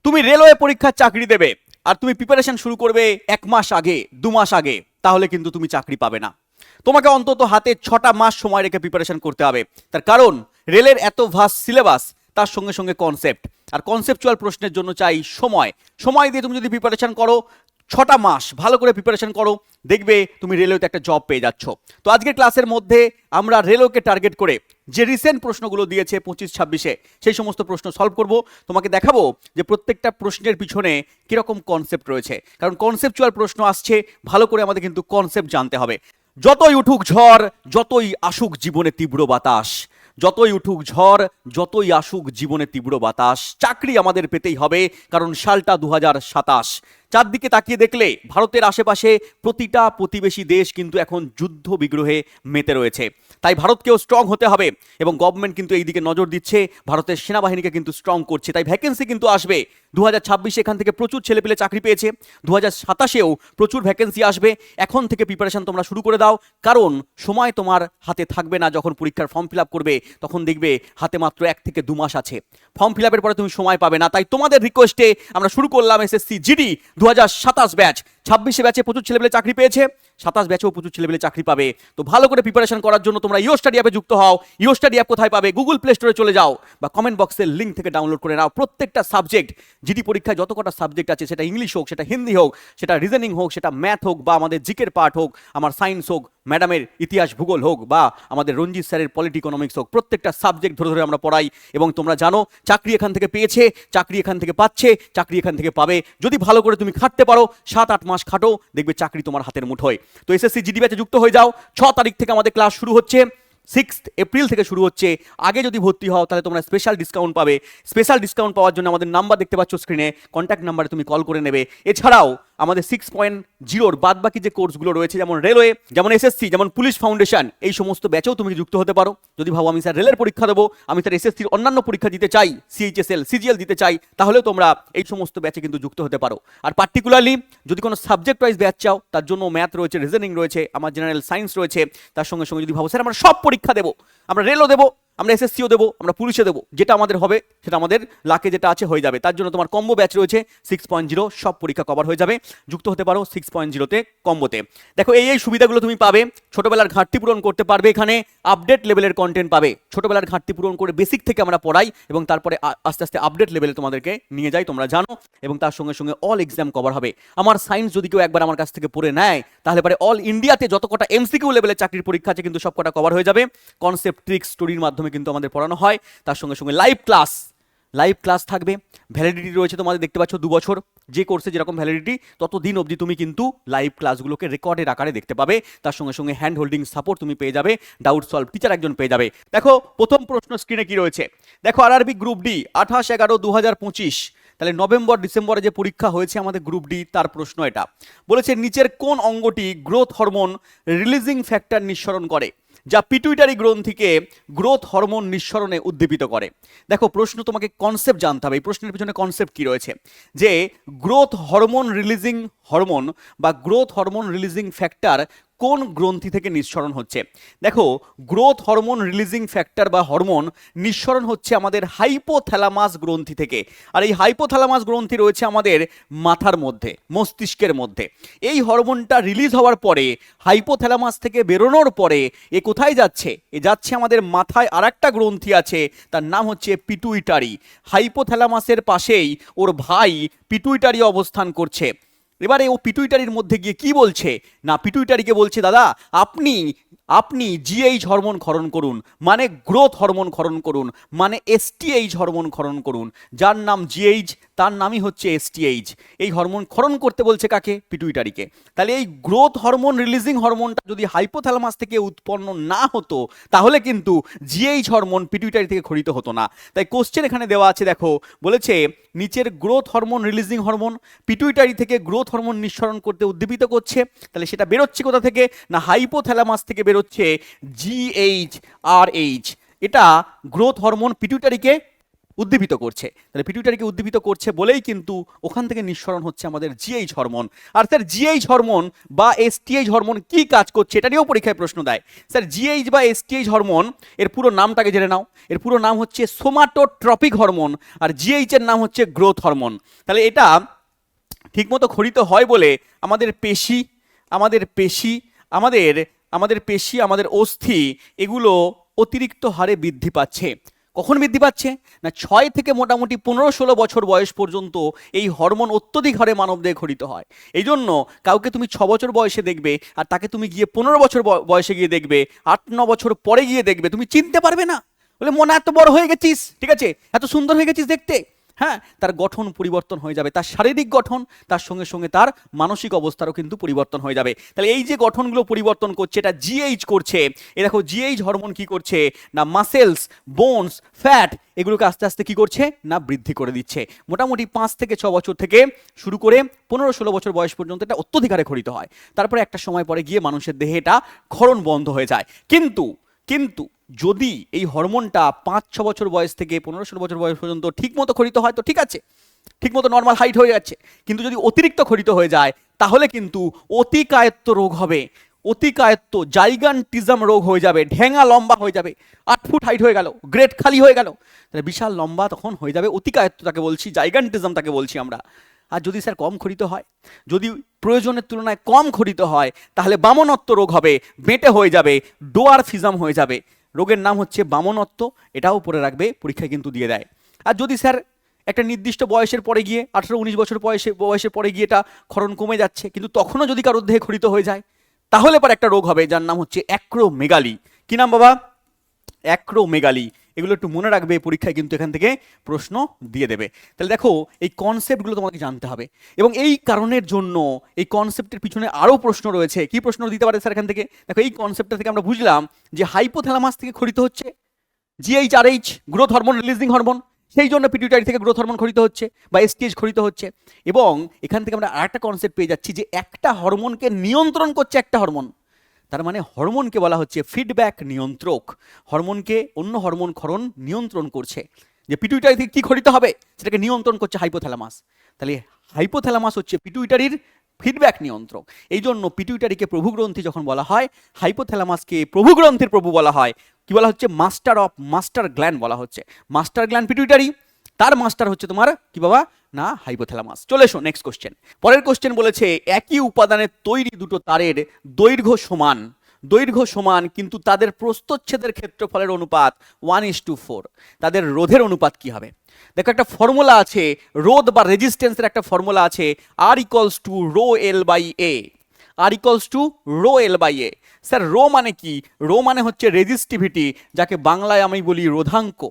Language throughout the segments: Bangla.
তুমি রেলওয়ে পরীক্ষার চাকরি দেবে আর তুমি প্রিপারেশন শুরু করবে 1 মাস আগে 2 মাস আগে, তাহলে কিন্তু তুমি চাকরি পাবে না। তোমাকে অন্তত হাতে 6টা মাস সময় রেখে প্রিপারেশন করতে হবে। তার কারণ রেলের এত ভাস্ট সিলেবাস, তার সঙ্গে সঙ্গে কনসেপ্ট, আর কনসেপচুয়াল প্রশ্নের জন্য চাই সময়। সময় দিয়ে তুমি যদি প্রিপারেশন করো 6টা মাস ভালো করে প্রিপারেশন করো, দেখবে তুমি রেলওয়েতে একটা জব পেয়ে যাচ্ছ। তো আজকের ক্লাসের মধ্যে আমরা রেলওয়েকে টার্গেট করে যে রিসেন্ট প্রশ্নগুলো দিয়েছে 25-26-এ, সেই সমস্ত প্রশ্ন সলভ করব। তোমাকে দেখাবো যে প্রত্যেকটা প্রশ্নের পিছনে কিরকম কনসেপ্ট রয়েছে, কারণ কনসেপচুয়াল প্রশ্ন আসছে, ভালো করে আমাদের কিন্তু কনসেপ্ট জানতে হবে। যতই উঠুক ঝড়, যতই আসুক জীবনে তীব্র বাতাস, যতই উঠুক ঝড়, যতই আসুক জীবনে তীব্র বাতাস, চাকরি আমাদের পেতেই হবে, কারণ সালটা 2027। চারদিকে তাকিয়ে দেখলে ভারতের আশেপাশে প্রতিটা প্রতিবেশী দেশ কিন্তু এখন যুদ্ধ বিগ্রহে মেতে রয়েছে। তাই ভারতকেও স্ট্রং হতে হবে, এবং গভর্নমেন্ট কিন্তু এই দিকে নজর দিচ্ছে, ভারতের সেনাবাহিনীকে কিন্তু স্ট্রং করছে। তাই ভ্যাকেন্সি কিন্তু আসবে 2026, এখান থেকে প্রচুর ছেলেপেলে চাকরি পেয়েছে। 2027-এও প্রচুর ভ্যাকেন্সি আসবে। এখন থেকে প্রিপারেশন তোমরা শুরু করে দাও, কারণ সময় তোমার হাতে থাকবে না। যখন পরীক্ষার ফর্ম ফিল আপ করবে তখন দেখবে হাতে মাত্র 1 থেকে 2 মাস আছে। ফর্ম ফিল আপের পরে তুমি সময় পাবে না। তাই তোমাদের রিকোয়েস্টে আমরা শুরু করলাম এসএসসি জিডি 2027 ব্যাচ। 26 ব্যাচে প্রচুর ছেলেপেলে চাকরি পেয়েছে, 27 ব্যাচেও প্রচুর ছেলেপেলে চাকরি পাবে। তো ভালো করে প্রিপারেশন করার জন্য তোমরা ইও স্টাডি অ্যাপে যুক্ত হও। ইও স্টাডি অ্যাপ কোথায় পাবে? গুগল প্লে স্টোরে চলে যাও বা কমেন্ট বক্সের লিঙ্ক থেকে ডাউনলোড করে নাও। প্রত্যেকটা সাবজেক্ট, জিডি পরীক্ষায় যত কটা সাবজেক্ট আছে, সেটা ইংলিশ হোক, সেটা হিন্দি হোক, সেটা রিজনিং হোক, সেটা ম্যাথ হোক, বা আমাদের জিকের পার্ট হোক, আমার সায়েন্স হোক, ম্যাডামের ইতিহাস ভূগোল হোক, বা আমাদের রঞ্জিত স্যারের পলিটি ইকোনমিক্স হোক, প্রত্যেকটা সাবজেক্ট ধরে ধরে আমরা পড়াই। এবং তোমরা জানো চাকরি এখান থেকে পেয়েছে, চাকরি এখান থেকে পাচ্ছে, চাকরি এখান থেকে পাবে। যদি ভালো করে তুমি খাটতে পারো, 7-8 মাস খাটো, দেখবে চাকরি তোমার হাতের মুঠোয়। তো এসএসসি জিডি ব্যাচে যুক্ত হয়ে যাও। 6 তারিখ থেকে আমাদের ক্লাস শুরু হচ্ছে, 6 এপ্রিল থেকে শুরু হচ্ছে। আগে যদি ভর্তি হও তাহলে তোমরা স্পেশাল ডিসকাউন্ট পাবে। স্পেশাল ডিসকাউন্ট পাওয়ার জন্য আমাদের নাম্বার দেখতে পাচ্ছ স্ক্রিনে, কন্ট্যাক্ট নাম্বারে তুমি কল করে নেবে। এছাড়াও আমাদের 6.0-র বাদ বাকি যে কোর্সগুলো রয়েছে, যেমন রেলওয়ে, যেমন এসএসসি, যেমন পুলিশ ফাউন্ডেশন, এই সমস্ত ব্যাচেও তুমি যুক্ত হতে পারো। যদি ভাবো আমি স্যার রেলের পরীক্ষা দেবো, আমি স্যার এসএসসির অন্যান্য পরীক্ষা দিতে চাই, সিএইচএসএল, সিজিএল দিতে চাই, তাহলেও তোমরা এই সমস্ত ব্যাচে কিন্তু যুক্ত হতে পারো। আর পার্টিকুলারলি যদি কোনো সাবজেক্ট ওয়াইজ ব্যাচ চাও, তার জন্য ম্যাথ রয়েছে, রিজনিং রয়েছে, আমার জেনারেল সায়েন্স রয়েছে। তার সঙ্গে সঙ্গে যদি ভাবো স্যার আমরা সব পরীক্ষা দেবো, আমরা রেলও দেবো, আমরা এসএসসিও দেবো, আমরা পুলিশে দেবো, যেটা আমাদের হবে সেটা আমাদের লাকে যেটা আছে হয়ে যাবে। তার জন্য তোমার কম্বো ব্যাচ রয়েছে 6.0, সব পরীক্ষা কভার হয়ে যাবে। যুক্ত হতে পারো 6.0-তে কম্বোতে। দেখো এই সুবিধাগুলো তুমি পাবে। ছোটবেলার ঘাটতি পূরণ করতে পারবে, এখানে আপডেট লেভেলের কন্টেন্ট পাবে। ছোটবেলার ঘাটতি পূরণ করে বেসিক থেকে আমরা পড়াই, এবং তারপরে আস্তে আস্তে আপডেট লেভেলে তোমাদেরকে নিয়ে যাই, তোমরা জানো। এবং তার সঙ্গে সঙ্গে অল এক্সাম কভার হবে। আমার সায়েন্স যদি কেউ একবার আমার কাছ থেকে পড়ে নেয়, তাহলে পরে অল ইন্ডিয়াতে যত কটা এমসিকিউ লেভেলের চাকরির পরীক্ষা আছে কিন্তু সব কটা কভার হয়ে যাবে। কনসেপ্ট, ট্রিক্স, স্টোরির মাধ্যমে কিন্তু আমাদের পড়ানো হয়। তার সঙ্গে সঙ্গে লাইভ ক্লাস থাকবে। ভ্যালিডিটি রয়েছে তোমাদের দেখতে পাচ্ছ 2 বছর। যে কোর্সে যেরকম ভ্যালিডিটি, ততদিন অবধি তুমি কিন্তু লাইভ ক্লাসগুলোকে রেকর্ডের আকারে দেখতে পাবে। তার সঙ্গে সঙ্গে হ্যান্ড হোল্ডিং সাপোর্ট তুমি পেয়ে যাবে, ডাউট সলভ টিচার একজন পেয়ে যাবে। দেখো প্রথম প্রশ্ন স্ক্রিনে কি রয়েছে, দেখো আরআরবি গ্রুপ ডি 28/11/2025, তাহলে নভেম্বর ডিসেম্বরে যে পরীক্ষা হয়েছে আমাদের গ্রুপ ডি, তার প্রশ্ন এটা বলেছে নিচের কোন অঙ্গটি গ্রোথ হরমোন রিলিজিং ফ্যাক্টর নিঃসরণ করে, যা পিটুইটারি গ্রন্থিকে গ্রোথ হরমোন নিঃসরণে উদ্দীপিত করে। দেখো প্রশ্ন, তোমাকে কনসেপ্ট জানতে হবে, এই প্রশ্নের পিছনে কনসেপ্ট কি রয়েছে, যে গ্রোথ হরমোন রিলিজিং হরমোন বা গ্রোথ হরমোন রিলিজিং ফ্যাক্টর কোন গ্রন্থি থেকে নিঃসরণ হচ্ছে। দেখো গ্রোথ হরমোন রিলিজিং ফ্যাক্টর বা হরমোন নিঃসরণ হচ্ছে আমাদের হাইপোথ্যালামাস গ্রন্থি থেকে। আর এই হাইপোথ্যালামাস গ্রন্থি রয়েছে আমাদের মাথার মধ্যে, মস্তিষ্কের মধ্যে। এই হরমোনটা রিলিজ হওয়ার পরে, হাইপোথ্যালামাস থেকে বেরোনোর পরে এ কোথায় যাচ্ছে? এ যাচ্ছে আমাদের মাথায় আরেকটা গ্রন্থি আছে, তার নাম হচ্ছে পিটুইটারি। হাইপোথ্যালামাসের পাশেই ওর ভাই পিটুইটারি অবস্থান করছে। এবারে ও পিটুইটারির মধ্যে গিয়ে কি বলছে না, পিটুইটারিকে বলছে দাদা আপনি জিএইচ হরমোন ক্ষরণ করুন, মানে গ্রোথ হরমোন ক্ষরণ করুন, মানে এসটিএইচ হরমোন ক্ষরণ করুন। যার নাম জিএইচ তার নামই হচ্ছে এসটিএইচ। এই হরমোন ক্ষরণ করতে বলছে কাকে? পিটুইটারিকে। তাহলে এই গ্রোথ হরমোন রিলিজিং হরমোনটা যদি হাইপোথ্যালামাস থেকে উৎপন্ন না হতো, তাহলে কিন্তু জিএইচ হরমোন পিটুইটারি থেকে ক্ষরিত হতো না। তাই কোশ্চেন এখানে দেওয়া আছে, দেখো বলেছে নিচের growth hormone releasing hormone pituitary থেকে গ্রোথ হরমোন নিঃসরণ করতে উদ্দীপিত করছে। তাহলে সেটা বেরোচ্ছে কোথা থেকে? না হাইপোথ্যালামাস থেকে বেরোচ্ছে জিএইচআরএইচ। এটা গ্রোথ হরমোন পিটুইটারিকে উদ্দীপিত করছে। তাহলে পিটুইটারিকে উদ্দীপিত করছে বলেই কিন্তু ওখান থেকে নিঃসরণ হচ্ছে আমাদের জিএইচ হরমোন। আর স্যার জিএইচ হরমোন বা এসটিএইচ হরমোন কি কাজ করছে এটা নিয়েও পরীক্ষায় প্রশ্ন দেয়। স্যার জিএইচ বা এসটিএইচ হরমোন এর পুরো নামটাকে জেনে নাও। এর পুরো নাম হচ্ছে সোমাটোট্রপিক হরমোন, আর জিএইচ এর নাম হচ্ছে গ্রোথ হরমোন। তাহলে এটা ঠিকমতো ক্ষরিত হয় বলে আমাদের পেশি, আমাদের পেশি, আমাদের আমাদের পেশি, আমাদের অস্থি এগুলো অতিরিক্ত হারে বৃদ্ধি পাচ্ছে। কখন বৃদ্ধি পাচ্ছে না 6 থেকে মোটামুটি 15-16 বছর বয়স পর্যন্ত এই হরমোন অত্যধিক হারে মানবদেহে ক্ষরিত হয়। এই জন্য কাউকে তুমি 6 বছর বয়সে দেখবে আর তাকে তুমি গিয়ে 15 বছর বয়সে গিয়ে দেখবে, 8-9 বছর পরে গিয়ে দেখবে, তুমি চিনতে পারবে না। বলে মনে এত বড় হয়ে গেছিস, ঠিক আছে, এত সুন্দর হয়ে গেছিস দেখতে। হ্যাঁ, তার গঠন পরিবর্তন হয়ে যাবে, তার শারীরিক গঠন, তার সঙ্গে সঙ্গে তার মানসিক অবস্থারও কিন্তু পরিবর্তন হয়ে যাবে। তাহলে এই যে গঠনগুলো পরিবর্তন করছে এটা জিএইচ করছে। এ দেখো জিএইচ হরমোন কি করছে না মাসেলস, বোনস, ফ্যাট এগুলোকে আস্তে আস্তে কি করছে না বৃদ্ধি করে দিচ্ছে। মোটামুটি 5 থেকে 6 বছর থেকে শুরু করে 15-16 বছর বয়স পর্যন্ত এটা অত্যধিক হারে ক্ষরিত হয়। তারপরে একটা সময় পরে গিয়ে মানুষের দেহে এটা ক্ষরণ বন্ধ হয়ে যায়। কিন্তু কিন্তু যদি এই হরমোনটা 5-6 বছর বয়স থেকে 15-16 বছর বয়স পর্যন্ত ঠিকমতো ক্ষরিত হয় তো ঠিক আছে, ঠিকমতো নর্মাল হাইট হয়ে যাচ্ছে। কিন্তু যদি অতিরিক্ত ক্ষরিত হয়ে যায় তাহলে কিন্তু অতিকায়ত্ত রোগ হবে। অতিকায়ত্ত জাইগান্টিজম রোগ হয়ে যাবে, ঢেঙা লম্বা হয়ে যাবে, 8 ফুট হাইট হয়ে গেল, গ্রেট খালি হয়ে গেল, তাহলে বিশাল লম্বা তখন হয়ে যাবে। অতিকায়ত্ত তাকে বলছি, জাইগান্টিজম তাকে বলছি আমরা। আর যদি স্যার কম ক্ষরিত হয়, যদি প্রয়োজনের তুলনায় কম ক্ষরিত হয় তাহলে বামনত্ব রোগ হবে, বেঁটে হয়ে যাবে, ডোয়ারফিজম হয়ে যাবে। রোগের নাম হচ্ছে বামনত্ব, এটাও পড়ে রাখবে, পরীক্ষায় কিন্তু দিয়ে দেয়। আর যদি স্যার একটা নির্দিষ্ট বয়সের পরে গিয়ে 18-19 বছর বয়সের পরে গিয়ে এটা ক্ষরণ কমে যাচ্ছে কিন্তু তখনও যদি কারোর দেহে ক্ষরিত হয়ে যায় তাহলে পর একটা রোগ হবে যার নাম হচ্ছে অ্যাক্রোমেগালি। কি নাম বাবা? অ্যাক্রোমেগালি। এগুলো একটু মনে রাখবে, পরীক্ষায় কিন্তু এখান থেকে প্রশ্ন দিয়ে দেবে। তাহলে দেখো এই কনসেপ্টগুলো তোমাকে জানতে হবে এবং এই কারণের জন্য এই কনসেপ্টের পিছনে আরও প্রশ্ন রয়েছে। কি প্রশ্ন দিতে পারে স্যার এখান থেকে? দেখো এই কনসেপ্টটা থেকে আমরা বুঝলাম যে হাইপোথ্যালামাস থেকে ক্ষরিত হচ্ছে জিএইচআরএইচ, গ্রোথ হরমোন রিলিজিং হরমোন, সেই জন্য পিটুইটারি থেকে গ্রোথ হরমোন ক্ষরিত হচ্ছে বা এসটিএইচ ক্ষরিত হচ্ছে। এবং এখান থেকে আমরা আরেকটা কনসেপ্ট পেয়ে যাচ্ছি যে একটা হরমোনকে নিয়ন্ত্রণ করছে একটা হরমোন। তার মানে হরমোনকে বলা হচ্ছে ফিডব্যাক নিয়ন্ত্রক। হরমোনকে অন্য হরমোন ক্ষরণ নিয়ন্ত্রণ করছে। যে পিটুইটারি থেকে কি ক্ষরিত হবে সেটাকে নিয়ন্ত্রণ করছে হাইপোথ্যালামাস। তাহলে হাইপোথ্যালামাস হচ্ছে পিটুইটারির ফিডব্যাক নিয়ন্ত্রক। এই জন্য পিটুইটারিকে প্রভুগ্রন্থি যখন বলা হয়, হাইপোথ্যালামাসকে প্রভুগ্রন্থির প্রভু বলা হয়। কি বলা হচ্ছে? মাস্টার গ্ল্যান্ড বলা হচ্ছে। মাস্টার গ্ল্যান্ড পিটুইটারি, তার মাস্টার হচ্ছে তোমার কি বাবা না হাইপোথ্যালামাস। চলে এসো নেক্সট কোশ্চেন। পরের কোশ্চেন বলেছে একই উপাদানের তৈরি দুটো তারের দৈর্ঘ্য সমান কিন্তু তাদের প্রস্থচ্ছেদের ক্ষেত্রফলের অনুপাত 1:4। তাদের রোধের অনুপাত কি হবে? দেখো একটা ফর্মুলা আছে, রোধ বা রেজিস্ট্যান্সের একটা ফর্মুলা আছে, R equals to rho L by A। R equals to rho L by A। Sir rho মানে কি? রো মানে হচ্ছে রেজিস্টিভিটি, যাকে বাংলায় আমি বলি রোধাঙ্ক।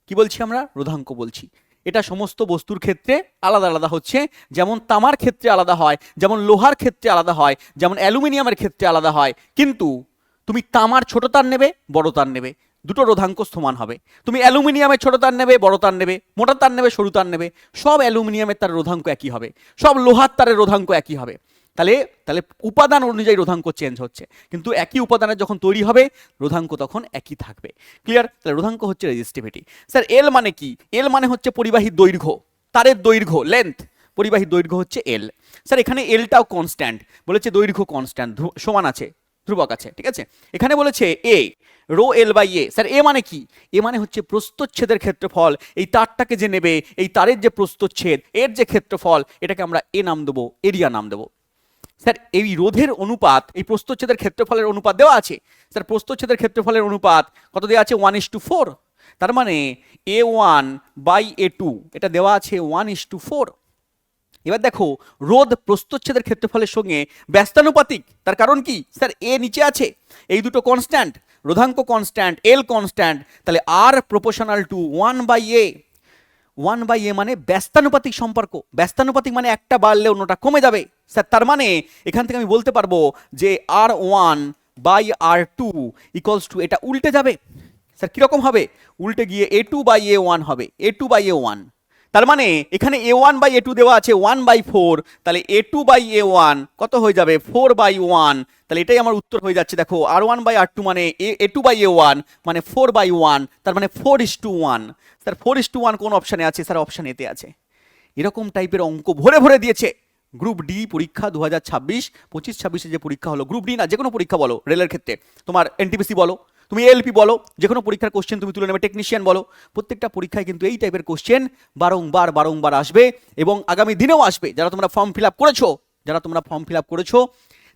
কি বলছি আমরা? রোধাঙ্ক বলছি। এটা সমস্ত বস্তুর ক্ষেত্রে আলাদা আলাদা হচ্ছে, যেমন তামার ক্ষেত্রে আলাদা হয়, যেমন লোহার ক্ষেত্রে আলাদা হয়, যেমন অ্যালুমিনিয়ামের ক্ষেত্রে আলাদা হয়। কিন্তু তুমি তামার ছোট তার নেবে, বড় তার নেবে, দুটো রোধাঙ্ক সমান হবে। তুমি অ্যালুমিনিয়ামের ছোট তার নেবে, বড় তার নেবে, মোটা তার নেবে, সরু তার নেবে, সব অ্যালুমিনিয়ামের তারের রোধাঙ্ক একই হবে, সব লোহার তারের রোধাঙ্ক একই হবে। তাহলে তাহলে উপাদান অনুযায়ী রোধাঙ্ক চেঞ্জ হচ্ছে, কিন্তু একই উপাদানের যখন তৈরি হবে রোধাঙ্ক তখন একই থাকবে। ক্লিয়ার? তাহলে রোধাঙ্ক হচ্ছে রেজিস্টিভিটি। স্যার এল মানে কি? এল মানে হচ্ছে পরিবাহী দৈর্ঘ্য, তারের দৈর্ঘ্য, লেন্থ। পরিবাহী দৈর্ঘ্য হচ্ছে এল। স্যার এখানে এলটাও কনস্ট্যান্ট, বলেছে দৈর্ঘ্য কনস্ট্যান্ট সমান আছে, ধ্রুবক আছে, ঠিক আছে। এখানে বলেছে A rho L by A. Sir A মানে কি? এ মানে হচ্ছে প্রস্থচ্ছেদের ক্ষেত্রফল। এই তারটাকে যে নেবে, এই তারের যে প্রস্থচ্ছেদ, এর যে ক্ষেত্রফল, এটাকে আমরা এ নাম দেবো, এরিয়া নাম দেবো। স্যার এই রোধের অনুপাত, এই প্রস্থচ্ছেদের ক্ষেত্রফলের অনুপাত দেওয়া আছে। স্যার প্রস্থচ্ছেদের ক্ষেত্রফলের অনুপাত কত দেওয়া আছে? 1:4। তার মানে A1 বাই A2 এটা দেওয়া আছে 1:4। এবার দেখো রোধ প্রস্থচ্ছেদের ক্ষেত্রফলের সঙ্গে ব্যস্তানুপাতিক। তার কারণ কি? স্যার এ নিচে আছে, এই দুটো কনস্ট্যান্ট, রোধাঙ্ক কনস্ট্যান্ট, এল কনস্ট্যান্ট, তাহলে আর প্রপোর্শনাল টু 1/a। 1/a মানে ব্যস্তানুপাতিক সম্পর্ক। ব্যস্তানুপাতিক মানে একটা বাড়লে অন্যটা কমে যাবে। স্যার তার মানে এখান থেকে আমি বলতে পারবো যে R1/R2 ইকুয়ালস টু, এটা উল্টে যাবে। স্যার কীরকম হবে? উল্টে গিয়ে A2/A1 হবে, A2/A1। তার মানে এখানে a1/a2 দেওয়া আছে 1/4, তাহলে a2/a1 কত হয়ে যাবে 4/1, তাহলে এটাই আমার উত্তর হয়ে যাচ্ছে। দেখো r1/r2 মানে a2/a1 মানে 4/1, তার মানে 4:1। স্যার 4:1 কোন অপশানে আছে? স্যার অপশান এতে আছে। এরকম টাইপের অঙ্ক ভরে ভরে দিয়েছে। গ্রুপ ডি পরীক্ষা 2025-26 যে পরীক্ষা হলো, গ্রুপ ডি না যে কোনো পরীক্ষা বলো, রেলের ক্ষেত্রে তোমার এনটিপিসি বলো, তুমি এলপি বলো, যে কোনো পরীক্ষার কোশ্চেন তুমি তুলে নেবে, টেকনিশিয়ান বলো, প্রত্যেকটা পরীক্ষায় কিন্তু এই টাইপের কোশ্চেন বারংবার বারংবার আসবে এবং আগামী দিনেও আসবে। যারা তোমরা ফর্ম ফিল আপ করেছো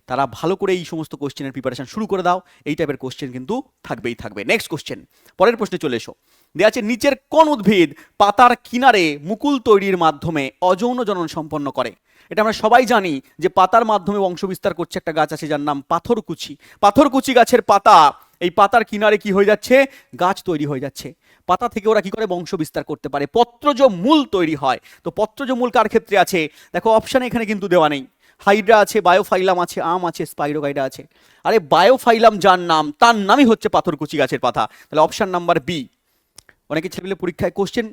তারা ভালো করে এই সমস্ত কোশ্চেনের প্রিপারেশন শুরু করে দাও। এই টাইপের কোশ্চেন কিন্তু থাকবেই থাকবে। নেক্সট কোশ্চেন, পরের প্রশ্নে চলে এসো। দেওয়া আছে নিচের কোন উদ্ভিদ পাতার কিনারে মুকুল তৈরির মাধ্যমে অযৌন জনন সম্পন্ন করে? এটা আমরা সবাই জানি যে পাতার মাধ্যমে বংশ বিস্তার করছে একটা গাছ আছে যার নাম পাথরকুচি। পাথরকুচি গাছের পাতা, এই পাতার কিনারে কি হয়ে যাচ্ছে? গাছ তৈরি হয়ে যাচ্ছে। পাতা থেকে ওরা কি করে বংশ বিস্তার করতে পারে? পত্রজ মূল তৈরি হয়। তো পত্রজ মূল কার ক্ষেত্রে আছে? দেখো অপশানে এখানে কিন্তু দেওয়া নেই। হাইড্রা আছে, বায়োফাইলাম আছে, আম আছে, স্পাইরোগাইডা আছে। আরে বায়োফাইলাম যার নাম, তার নামই হচ্ছে পাথরকুচি গাছের পাতা। তাহলে অপশান নাম্বার বি। অনেকে ছেলেপেলে পরীক্ষায় কোশ্চেন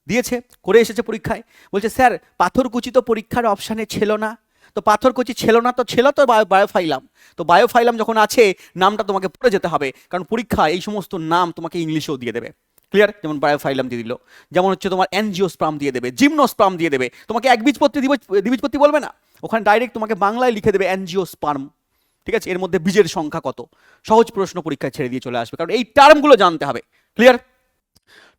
দিয়েছে, করে এসেছে পরীক্ষায়, বলছে স্যার পাথরকুচি তো পরীক্ষার অপশানে ছিল না। তো পাথরকুচি ছিল না, তো ছিল তো বায়োফাইলাম। তো বায়োফাইলাম যখন আছে নামটা তোমাকে পড়ে যেতে হবে, কারণ পরীক্ষা এই সমস্ত নাম তোমাকে ইংলিশেও দিয়ে দেবে। ক্লিয়ার? যেমন বায়োফাইলাম দিয়ে দিল, যেমন হচ্ছে তোমার অ্যানজিওস্পার্ম দিয়ে দেবে, জিমনোস্পার্ম দিয়ে দেবে, তোমাকে একবীজপত্রী দ্বিবীজপত্রী বলবে না, ওখানে ডাইরেক্ট তোমাকে বাংলায় লিখে দেবে অ্যানজিওস্পার্ম। ঠিক আছে? এর মধ্যে বীজের সংখ্যা কত, সহজ প্রশ্ন পরীক্ষায় ছেড়ে দিয়ে চলে আসবে, কারণ এই টার্মগুলো জানতে হবে। ক্লিয়ার?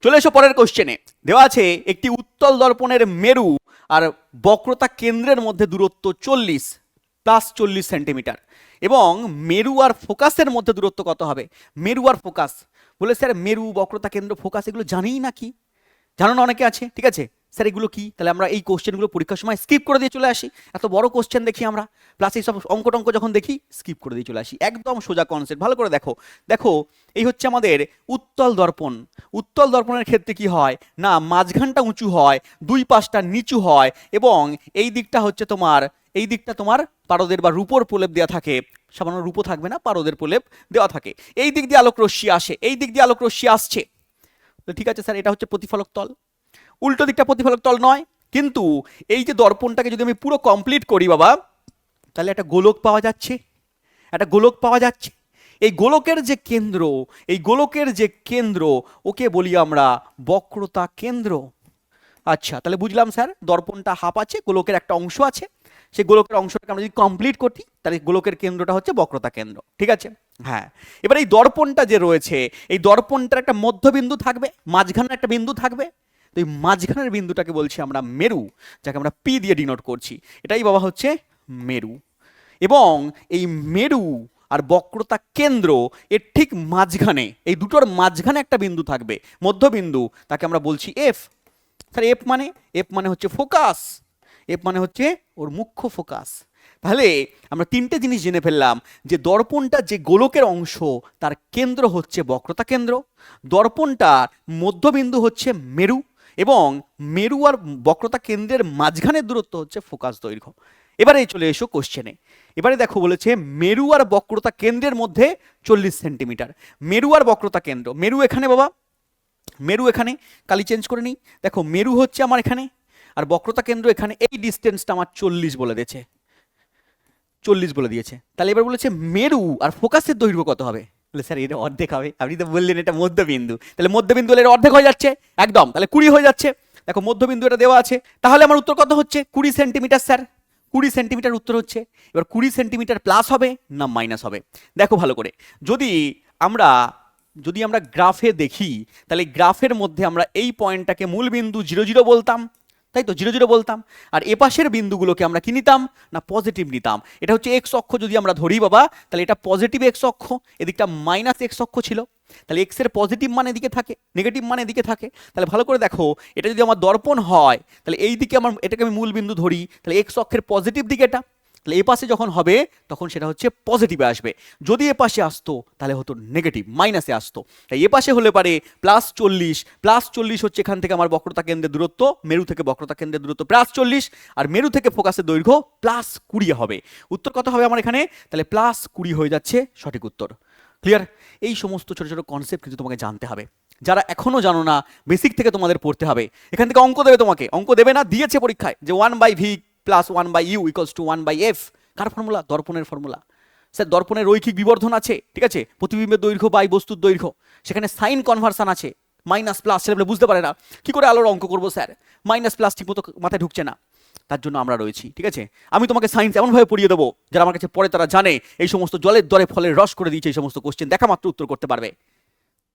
চলে এসো পরের কোশ্চেনে। দেওয়া আছে একটি উত্তল দর্পণের মেরু আর বক্রতা কেন্দ্রের মধ্যে দূরত্ব 40 সেন্টিমিটার এবং মেরু আর ফোকাসের মধ্যে দূরত্ব কত হবে? মেরু আর ফোকাস, বলে স্যার মেরু, বক্রতা কেন্দ্র, ফোকাস এগুলো জানিই না, কি জানো না অনেকে আছে। ঠিক আছে স্যার এগুলো কি? তাহলে আমরা এই কোশ্চেনগুলো পরীক্ষার সময় স্কিপ করে দিয়ে চলে আসি। এত বড় কোশ্চেন দেখি আমরা, প্লাস এই সব অঙ্ক টঙ্ক যখন দেখি স্কিপ করে দিয়ে চলে আসি। একদম সোজা কনসেপ্ট, ভালো করে দেখো। দেখো এই হচ্ছে আমাদের উত্তল দর্পণ। উত্তল দর্পণের ক্ষেত্রে কি হয় না, মাঝখানটা উঁচু হয়, দুই পাশটা নিচু হয় এবং এই দিকটা হচ্ছে তোমার, এই দিকটা তোমার পারদের বা রূপোর প্রলেপ দেওয়া থাকে। সামান্য রূপো থাকবে না, পারদের প্রলেপ দেওয়া থাকে। এই দিক দিয়ে আলোক রশ্মি আসে, এই দিক দিয়ে আলোক রশ্মি আসছে। তো ঠিক আছে স্যার, এটা হচ্ছে প্রতিফলক তল। উল্টো দিকটা প্রতিফলক তল নয়, কিন্তু এই যে দর্পণটাকে যদি আমি পুরো কমপ্লিট করি বাবা, তাহলে একটা গোলক পাওয়া যাচ্ছে, একটা গোলক পাওয়া যাচ্ছে। এই গোলকের যে কেন্দ্র, এই গোলকের যে কেন্দ্র, ওকে বলি আমরা বক্রতা কেন্দ্র। আচ্ছা তাহলে বুঝলাম স্যার, দর্পণটা হাফ আছে, গোলকের একটা অংশ আছে, সেই গোলকের অংশটাকে আমরা যদি কমপ্লিট করি তাহলে গোলকের কেন্দ্রটা হচ্ছে বক্রতা কেন্দ্র। ঠিক আছে? হ্যাঁ, এবার এই দর্পণটা যে রয়েছে, এই দর্পণটার একটা মধ্যবিন্দু থাকবে, মাঝখানে একটা বিন্দু থাকবে। তো এই মাঝখানের বিন্দুটাকে বলছি আমরা মেরু, যাকে আমরা পি দিয়ে ডিনোট করছি। এটাই বাবা হচ্ছে মেরু। এবং এই মেরু আর বক্রতা কেন্দ্র এর ঠিক মাঝখানে, এই দুটোর মাঝখানে একটা বিন্দু থাকবে, মধ্যবিন্দু, তাকে আমরা বলছি এফ। স্যার এফ মানে হচ্ছে ফোকাস, এফ মানে হচ্ছে ওর মুখ্য ফোকাস। তাহলে আমরা তিনটে জিনিস জেনে ফেললাম, যে দর্পণটা যে গোলকের অংশ তার কেন্দ্র হচ্ছে বক্রতা কেন্দ্র, দর্পণটার মধ্যবিন্দু হচ্ছে মেরু এবং মেরু আর বক্রতা কেন্দ্রের মাঝখানের দূরত্ব হচ্ছে ফোকাস দৈর্ঘ্য। এবারে চলে এসো কোশ্চেনে। এবারে দেখো বলেছে মেরু আর বক্রতা কেন্দ্রের মধ্যে 40 সেন্টিমিটার। মেরু আর বক্রতা কেন্দ্র, মেরু এখানে বাবা, মেরু এখানে, কালি চেঞ্জ করে নিই। দেখো মেরু হচ্ছে আমার এখানে আর বক্রতা কেন্দ্র এখানে, এই ডিস্টেন্সটা আমার 40 বলে দিয়েছে, 40 বলে দিয়েছে। তাহলে এবার বলেছে মেরু আর ফোকাসের দৈর্ঘ্য কত হবে? বলে স্যার এটা অর্ধেক হবে, আপনি তো বললেন এটা মধ্যবিন্দু, তাহলে মধ্যবিন্দু হলে এটা অর্ধেক হয়ে যাচ্ছে একদম, তাহলে 20 হয়ে যাচ্ছে। দেখো মধ্যবিন্দু এটা দেওয়া আছে, তাহলে আমার উত্তর কত হচ্ছে? 20 সেন্টিমিটার স্যার, 20 সেন্টিমিটার উত্তর হচ্ছে। এবার 20 সেন্টিমিটার প্লাস হবে না মাইনাস হবে? দেখো ভালো করে, যদি আমরা গ্রাফে দেখি, তাহলে গ্রাফের মধ্যে আমরা এই পয়েন্টটাকে মূল বিন্দু 0 0 বলতাম, তাই তো 0 0 বলতাম। আর এপাশের বিন্দুগুলোকে আমরা কি নিতাম না পজিটিভ নিতাম। এটা হচ্ছে এক্স অক্ষ যদি আমরা ধরি বাবা, তাহলে এটা পজিটিভ এক্স অক্ষ, এদিকটা মাইনাস এক্স অক্ষ ছিল। তাহলে এক্সের পজিটিভ মান এদিকে থাকে, নেগেটিভ মান এদিকে থাকে। তাহলে ভালো করে দেখো, এটা যদি আমার দর্পণ হয় তাহলে এই দিকে আমার, এটাকে আমি মূল বিন্দু ধরি, তাহলে এক্স অক্ষের পজিটিভ দিকে এটা, তাহলে এ পাশে যখন হবে তখন সেটা হচ্ছে পজিটিভে আসবে। যদি এ পাশে আসতো তাহলে হতো নেগেটিভ, মাইনাসে আসতো। তাই এ পাশে হলে পারে +40 হচ্ছে এখান থেকে আমার বক্রতা কেন্দ্রের দূরত্ব, মেরু থেকে বক্রতা কেন্দ্রের দূরত্ব +40, আর মেরু থেকে ফোকাসের দৈর্ঘ্য +20 হবে। উত্তর কত হবে আমার এখানে? তাহলে +20 হয়ে যাচ্ছে সঠিক উত্তর। ক্লিয়ার? এই সমস্ত ছোট ছোট কনসেপ্ট কিন্তু তোমাকে জানতে হবে। যারা এখনো জানো না, বেসিক থেকে তোমাদের পড়তে হবে। এখান থেকে অঙ্ক দেবে, তোমাকে অঙ্ক দেবে না, দিয়েছে পরীক্ষায় যে 1/v plus 1/u equals to 1/f। কার ফর্মুলা? দর্পণের ফর্মুলা। স্যার দর্পণের রৈখিক বিবর্ধন আছে, ঠিক আছে, প্রতিবিম্বের দৈর্ঘ্য বাই বস্তুর দৈর্ঘ্য, সেখানে সাইন কনভার্সন আছে, মাইনাস প্লাস, ছেলেমেয়ে বুঝতে পারে না কি করে আলোর অঙ্ক করবো স্যার, মাইনাস প্লাস ঠিক মতো মাথায় ঢুকছে না। তার জন্য আমরা রয়েছি, ঠিক আছে। আমি তোমাকে সায়েন্স এমনভাবে পড়িয়ে দেবো যারা আমার কাছে পড়ে তারা জানে এই সমস্ত জলের দরে ফলের রস করে দিয়েছে, এই সমস্ত কোশ্চেন দেখা মাত্র উত্তর করতে পারবে।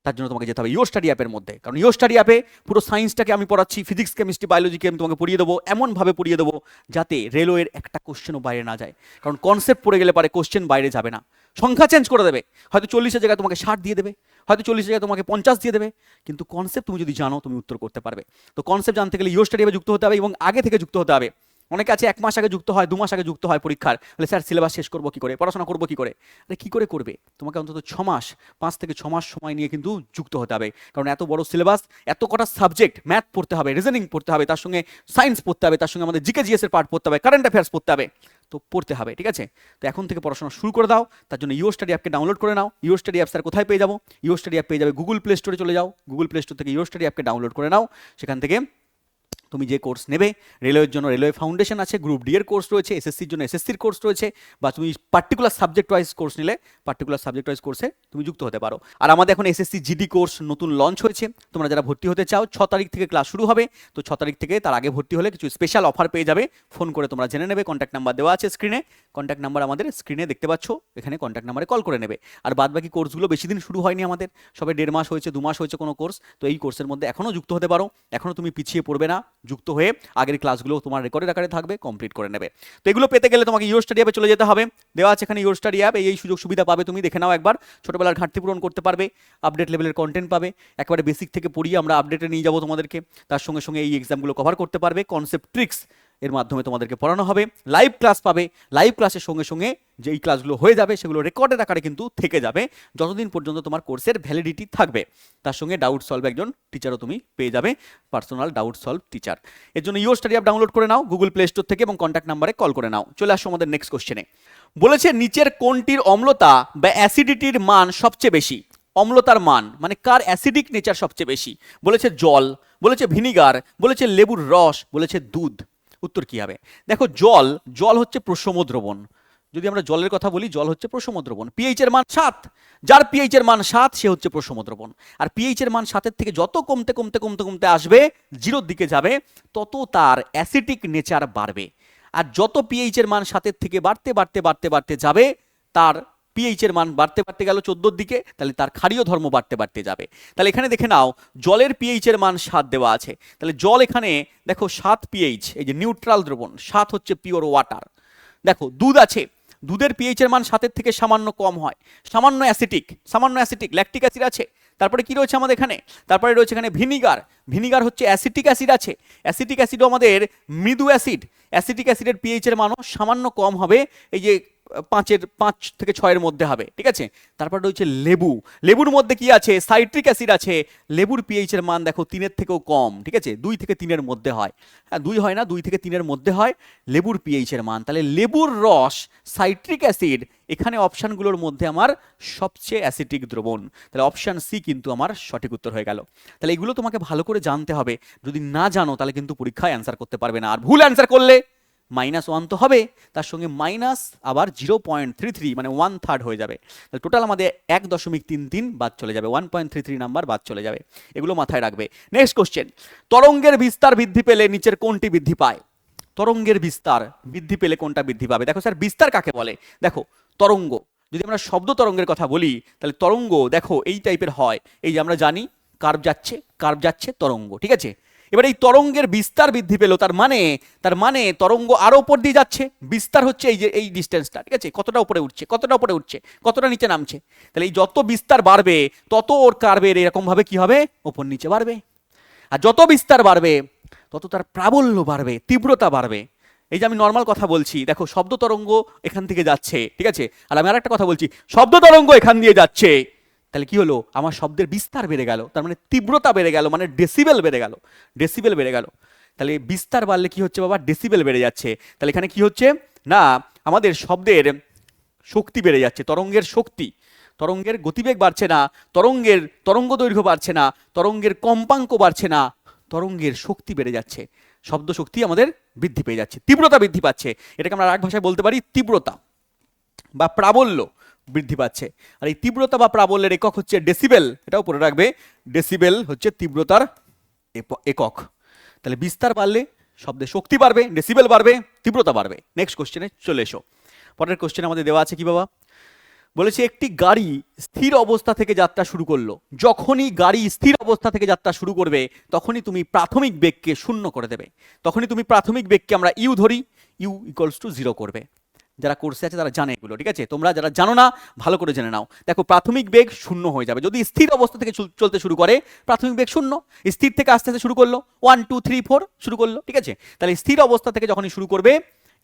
তার জন্য তোমাকে যেতে হবে ইওর স্টাডি অ্যাপের মধ্যে, কারণ ইওর স্টাডি অ্যাপে পুরো সায়েন্সটাকে আমি পড়াচ্ছি, ফিজিক্স কেমিস্ট্রি বায়োলজিকে আমি তোমাকে পড়িয়ে দেবো, এমনভাবে পড়িয়ে দেবো যাতে রেলওয়ের একটা কোশ্চেনও বাইরে না যায়। কারণ কনসেপ্ট পড়ে গেলে পারে কোশ্চেন বাইরে যাবে না, সংখ্যা চেঞ্জ করে দেবে, হয়তো 40-এর জায়গায় তোমাকে 60 দিয়ে দেবে, হয়তো 40-এর জায়গায় তোমাকে 50 দিয়ে দেবে, কিন্তু কনসেপ্ট তুমি যদি জানো তুমি উত্তর করতে পারবে। তো কনসেপ্ট জানতে গেলে ইওর স্টাডি অ্যাপে যুক্ত হতে হবে এবং আগে থেকে যুক্ত হতে হবে। অনেকে আছে 1 মাস আগে যুক্ত হয়, 2 মাস আগে যুক্ত হয় পরীক্ষার, বলে স্যার সিলেবাস শেষ করবো কি করে, পড়াশোনা করবো কি করে। আরে কি করে করবে, তোমাকে অন্তত 6 মাস, 5 থেকে 6 মাস সময় নিয়ে কিন্তু যুক্ত হতে হবে। কারণ এত বড় সিলেবাস, এত কটা সাবজেক্ট, ম্যাথ পড়তে হবে, রিজনিং পড়তে হবে, তার সঙ্গে সায়েন্স পড়তে হবে, তার সঙ্গে আমাদের জিকে জিএস এর পার্ট পড়তে হবে, কারেন্ট অ্যাফেয়ার্স পড়তে হবে, তো পড়তে হবে, ঠিক আছে। তো এখন থেকে পড়াশোনা শুরু করে দাও। তার জন্য ইওর স্টাডি অ্যাপকে ডাউনলোড করে নাও। ইওর স্টাডি অ্যাপ স্যার কোথায় পেয়ে যাবো? ইওর স্টাডি অ্যাপ পেয়ে যাবে গুগল প্লে স্টোরে, চলে যাও, গুগল প্লে স্টোর থেকে ইওর স্টাডি অ্যাপকে ডাউনলোড করে নাও। সেখান থেকে তুমি যে কোর্স নেবে, রেলওয়ের জন্য রেলওয়ে ফাউন্ডেশন আছে, গ্রুপ ডি এর কোর্স রয়েছে, এসএসসির জন্য এসএসসির কোর্স রয়েছে, বা তুমি পার্টিকুলার সাবজেক্ট ওয়াইজ কোর্স নিলে পার্টিকুলার সাবজেক্ট ওয়াইজ কোর্সে তুমি যুক্ত হতে পারো। আর আমাদের এখন এসএসসি জিডি কোর্স নতুন লঞ্চ হয়েছে, তোমরা যারা ভর্তি হতে চাও 6 তারিখ থেকে ক্লাস শুরু হবে। তো 6 তারিখ থেকে তার আগে ভর্তি হলে কিছু স্পেশাল অফার পেয়ে যাবে, ফোন করে তোমরা জেনে নেবে। কন্ট্যাক্ট নাম্বার দেওয়া আছে স্ক্রিনে, কন্ট্যাক্ট নাম্বার আমাদের স্ক্রিনে দেখতে পাচ্ছ, এখানে কন্ট্যাক্ট নাম্বারে কল করে নেবে। আর বাদ বাকি কোর্সগুলো বেশি দিন শুরু হয়নি আমাদের, সবে 1.5 মাস হয়েছে, 2 মাস হয়েছে কোনো কোর্স। তো এই কোর্সের মধ্যে এখনও যুক্ত হতে পারো, এখনও তুমি পিছিয়ে পড়বে না, যুক্ত হয়ে আগের ক্লাসগুলো তোমার রেকর্ডের আকারে থাকবে, কমপ্লিট করে নেবে। তো এগুলো পেতে গেলে তোমাকে ইওর স্টাডি অ্যাপে চলে যেতে হবে, দেওয়া আছে এখানে ইওর স্টাডি অ্যাপ, এই সুযোগ সুবিধা পাবে, তুমি দেখে নাও একবার, ছোটবেলার ঘাটতি পূরণ করতে পারবে, আপডেট লেভেলের কন্টেন্ট পাবে, একেবারে বেসিক থেকে পড়িয়ে আমরা আপডেটে নিয়ে যাবো তোমাদেরকে, তার সঙ্গে সঙ্গে এই এক্সামগুলো কভার করতে পারবে, কনসেপ্ট ট্রিক্স এর মাধ্যমে তোমাদেরকে পড়ানো হবে, লাইভ ক্লাস পাবে, লাইভ ক্লাসের সঙ্গে সঙ্গে যে এই ক্লাসগুলো হয়ে যাবে সেগুলো রেকর্ডের আকারে কিন্তু থেকে যাবে যতদিন পর্যন্ত তোমার কোর্সের ভ্যালিডিটি থাকবে। তার সঙ্গে ডাউট সলভ একজন টিচারও তুমি পেয়ে যাবে, পার্সোনাল ডাউট সলভ টিচার। এর জন্য ইওর স্টাডি অ্যাপ ডাউনলোড করে নাও গুগল প্লে স্টোর থেকে এবং কন্ট্যাক্ট নাম্বারে কল করে নাও। চলে আসো আমাদের নেক্সট কোশ্চেনে। বলেছে নিচের কোনটির অম্লতা বা অ্যাসিডিটির মান সবচেয়ে বেশি? অম্লতার মান মানে কার অ্যাসিডিক নেচার সবচেয়ে বেশি? বলেছে জল, বলেছে ভিনিগার, বলেছে লেবুর রস, বলেছে দুধ। উত্তর কি হবে? দেখো জল, জল হচ্ছে প্রশম দ্রবণ। যদি আমরা জলের কথা বলি, জল হচ্ছে প্রশম দ্রবণ, পিএইচ এর মান 7, যার পিএইচ এর মান 7 সে হচ্ছে প্রশম দ্রবণ। আর পিএইচ এর মান 7-এর থেকে যত কমতে কমতে কমতে কমতে আসবে, 0-র দিকে যাবে, তত তার অ্যাসিডিক নেচার বাড়বে। আর যত পিএইচ এর মান 7-এর থেকে বাড়তে বাড়তে বাড়তে বাড়তে যাবে, তার পিএইচ এর মান বাড়তে বাড়তে গেল 14-র দিকে, তাহলে তার ক্ষারীয় ধর্ম বাড়তে বাড়তে যাবে। তাহলে এখানে দেখে নাও জলের পিএইচ এর মান 7 দেওয়া আছে, তাহলে জল এখানে দেখো 7 পিএইচ, এই যে নিউট্রাল দ্রবণ, 7 হচ্ছে পিওর ওয়াটার। দেখো দুধ আছে, দুধের পিএইচ এর মান 7-এর থেকে সামান্য কম হয়, সামান্য অ্যাসিটিক, ল্যাকটিক অ্যাসিড আছে। তারপরে কি রয়েছে আমাদের এখানে? তারপরে রয়েছে এখানে ভিনিগার, ভিনিগার হচ্ছে অ্যাসিটিক অ্যাসিড আছে, অ্যাসিটিক অ্যাসিডও আমাদের মৃদু অ্যাসিড, অ্যাসিটিক অ্যাসিডের পিএইচ এর মানও সামান্য কম হবে, এই যে 5 থেকে 6-এর মধ্যে হবে, ঠিক আছে। তারপর রয়েছে লেবু, লেবুর মধ্যে কি আছে? সাইট্রিক অ্যাসিড আছে, লেবুর পিএইচ এর মান দেখো 3-এর থেকেও কম, ঠিক আছে, 2 থেকে 3-এর মধ্যে হয়, হ্যাঁ 2 হয় না, 2 থেকে 3-এর মধ্যে হয় লেবুর পিএইচ এর মান। তাহলে লেবুর রস, সাইট্রিক অ্যাসিড, এখানে অপশানগুলোর মধ্যে আমার সবচেয়ে অ্যাসিডিক দ্রবণ, তাহলে অপশান সি কিন্তু আমার সঠিক উত্তর হয়ে গেল। তাহলে এগুলো তোমাকে ভালো করে জানতে হবে, যদি না জানো তাহলে কিন্তু পরীক্ষায় অ্যান্সার করতে পারবে না, আর ভুল অ্যান্সার করলে -1 তো হবে, তার সঙ্গে মাইনাস আবার 0.33 মানে 1/3 হয়ে যাবে। তাহলে টোটাল আমাদের 1.33 বাদ চলে যাবে, 1.33 নাম্বার বাদ চলে যাবে, এগুলো মাথায় রাখবে। নেক্সট কোশ্চেন, তরঙ্গের বিস্তার বৃদ্ধি পেলে নিচের কোনটি বৃদ্ধি পায়? তরঙ্গের বিস্তার বৃদ্ধি পেলে কোনটা বৃদ্ধি পাবে? দেখো স্যার বিস্তার কাকে বলে? দেখো তরঙ্গ, যদি আমরা শব্দ তরঙ্গের কথা বলি তাহলে তরঙ্গ দেখো এই টাইপের হয়, এই যে আমরা জানি কার্ভ যাচ্ছে তরঙ্গ, ঠিক আছে। এবার এই তরঙ্গের বিস্তার বৃদ্ধি পেল, তার মানে তরঙ্গ আরো উপর দিয়ে যাচ্ছে, বিস্তার হচ্ছে এই যে এই ডিস্টেন্সটা, ঠিক আছে, কতটা উপরে উঠছে, কতটা নিচে নামছে। তাহলে এই যত বিস্তার বাড়বে তত ওর কার্ভের এরকম ভাবে কি হবে, উপর নিচে বাড়বে। আর যত বিস্তার বাড়বে তত তার প্রাবল্য বাড়বে, তীব্রতা বাড়বে। এই যে আমি নর্মাল কথা বলছি, দেখো শব্দ তরঙ্গ এখান থেকে যাচ্ছে, ঠিক আছে, আর আমি আরেকটা কথা বলছি, শব্দ তরঙ্গ এখান দিয়ে যাচ্ছে, তাহলে কি হলো, আমার শব্দের বিস্তার বেড়ে গেল, তার মানে তীব্রতা বেড়ে গেল, মানে ডেসিবেল বেড়ে গেল। তাহলে বিস্তার বাড়লে কি হচ্ছে বাবা, ডেসিবেল বেড়ে যাচ্ছে। তাহলে এখানে কি হচ্ছে না, আমাদের শব্দের শক্তি বেড়ে যাচ্ছে, তরঙ্গের শক্তি, তরঙ্গের গতিবেগ বাড়ছে না, তরঙ্গের তরঙ্গ দৈর্ঘ্য বাড়ছে না, তরঙ্গের কম্পাঙ্ক বাড়ছে না, তরঙ্গের শক্তি বেড়ে যাচ্ছে, শব্দ শক্তি আমাদের বৃদ্ধি পেয়ে যাচ্ছে, তীব্রতা বৃদ্ধি পাচ্ছে। এটাকে আমরা আরেক ভাষায় বলতে পারি তীব্রতা বা প্রাবল্য বৃদ্ধি পাচ্ছে। আর এই তীব্রতা বা প্রাবল্যের একক হচ্ছে ডেসিবেল, এটাও পড়ে রাখবে, ডেসিবেল হচ্ছে তীব্রতার একক। তাহলে বিস্তার বাড়লে শব্দের শক্তি বাড়বে, ডেসিবেল বাড়বে, তীব্রতা বাড়বে। নেক্সট কোশ্চেনে চলে এসো। পরের কোশ্চেন আমাদের দেওয়া আছে কি বাবা, বলেছে একটি গাড়ি স্থির অবস্থা থেকে যাত্রা শুরু করলো। যখনই গাড়ি স্থির অবস্থা থেকে যাত্রা শুরু করবে তখনই তুমি প্রাথমিক বেগকে শূন্য করে দেবে। তখনই তুমি প্রাথমিক বেগকে আমরা ইউ ধরি, ইউ ইকুয়ালস টু 0 করবে। যারা কোর্সে আছে তারা জানে এগুলো, ঠিক আছে? তোমরা যারা জানো না ভালো করে জেনে নাও। দেখো প্রাথমিক বেগ শূন্য হয়ে যাবে যদি স্থির অবস্থা থেকে চলতে শুরু করে। প্রাথমিক বেগ শূন্য, স্থির থেকে আস্তে আস্তে শুরু করলো, 1 2 3 4 শুরু করলো, ঠিক আছে? তাহলে স্থির অবস্থা থেকে যখনই শুরু করবে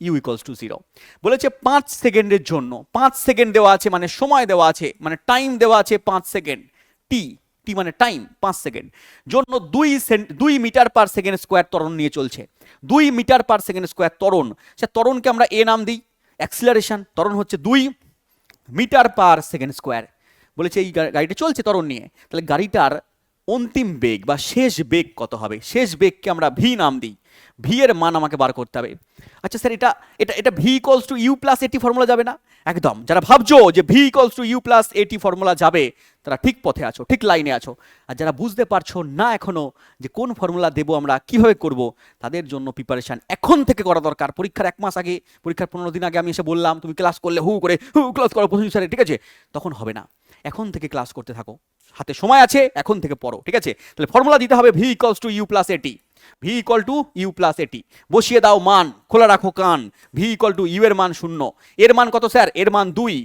ইউ ইকুয়ালস টু 0। বলেছে 5 সেকেন্ডের জন্য, 5 সেকেন্ড দেওয়া আছে মানে সময় দেওয়া আছে, মানে টাইম দেওয়া আছে 5 সেকেন্ড, টি টি মানে টাইম, 5 সেকেন্ড জন্য 2 মিটার পার সেকেন্ড স্কোয়ার ত্বরণ নিয়ে চলছে। 2 মিটার পার সেকেন্ড স্কোয়ার ত্বরণ, সে ত্বরণকে আমরা এ নাম দিই, অ্যাক্সিলারেশন, ত্বরণ হচ্ছে 2 মিটার পার সেকেন্ড স্কোয়ার। বলেছে এই গাড়িটা চলছে ত্বরণ নিয়ে, তাহলে গাড়িটার অন্তিম বেগ বা শেষ বেগ কত হবে? শেষ বেগকে আমরা ভি নাম দিই, ভি এর মান আমাকে বার করতে হবে। আচ্ছা স্যার এটা এটা এটা V equals to U plus at formula যাবে না? একদম, যারা ভাবছো যে V equals to U plus at formula যাবে তারা ঠিক পথে আছো, ঠিক লাইনে আছো। আর যারা বুঝতে পারছো না এখনো যে কোন ফর্মুলা দেবো আমরা, কিভাবে করব, তাদের জন্য প্রিপারেশন এখন থেকে করা দরকার। পরীক্ষার 1 মাস আগে, পরীক্ষার 15 দিন আগে আমি এসে বললাম তুমি ক্লাস করলে হু ক্লাস করো প্রথম স্যারে, ঠিক আছে? তখন হবে না, এখন থেকে ক্লাস করতে থাকো, হাতে সময় আছে, এখন থেকে পড়ো, ঠিক আছে? তাহলে ফর্মুলা দিতে হবে V equals to U plus at, V equal to U plus at. বসিয়ে দাও মান, খোলা রাখো কান। ভি ইকুয়াল টু ইউ এর মান 0, এর মান কত স্যার? এর মান 2,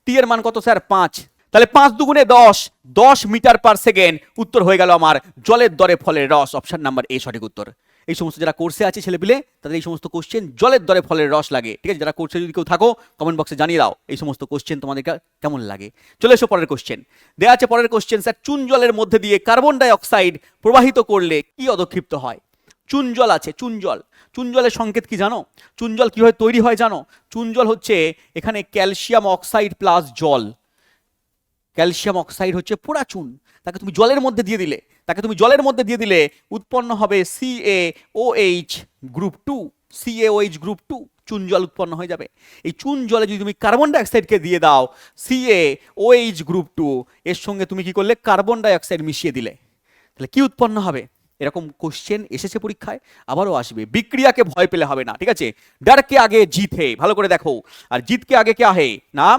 টি এর মান কত স্যার? 5। তাহলে 5 দুগুণে 10, 10 মিটার পার সেকেন্ড। উত্তর হয়ে গেল আমার জলের দরে ফলের রস, অপশন নাম্বার এ সঠিক উত্তর। এই সমস্ত যারা কোর্সে আছে ছেলেপিলে তাদের এই সমস্ত কোশ্চেন জলের দরে ফলের রস লাগে, ঠিক আছে? যারা কোর্সে যদি কেউ থাকো কমেন্ট বক্সে জানিয়ে দাও এই সমস্ত কোশ্চেন তোমাদের কেমন লাগে। চলে এসো পরের কোশ্চেন। দেওয়া আছে পরের কোশ্চেন, স্যার চুন জলের মধ্যে দিয়ে কার্বন ডাই অক্সাইড প্রবাহিত করলে কি অদক্ষিপ্ত হয়? চুন জল আছে, চুন জল, চুন জলের সংকেত কি জানো? চুন জল কিভাবে তৈরি হয় জানো? চুন জল হচ্ছে এখানে ক্যালসিয়াম অক্সাইড প্লাস জল। ক্যালসিয়াম অক্সাইড হচ্ছে পোড়া চুন, তাকে তুমি জলের মধ্যে দিয়ে দিলে উৎপন্ন হবে CaOH গ্রুপ 2, CaOH গ্রুপ 2, চুন জল উৎপন্ন হয়ে যাবে। এই চুন জলে যদি তুমি কার্বন ডাই অক্সাইডকে দিয়ে দাও CaOH গ্রুপ 2, এর সঙ্গে তুমি কি করলে? কার্বন ডাই অক্সাইড মিশিয়ে দিলে, তাহলে কি উৎপন্ন হবে? এরকম কোশ্চেন এসেছে পরীক্ষায়, আবারও আসবে। বিক্রিয়াকে ভয় পেলে হবে না, ঠিক আছে? ডরকে আগে জিত হে, ভালো করে দেখো। আর জিতকে আগে কে হে? নাম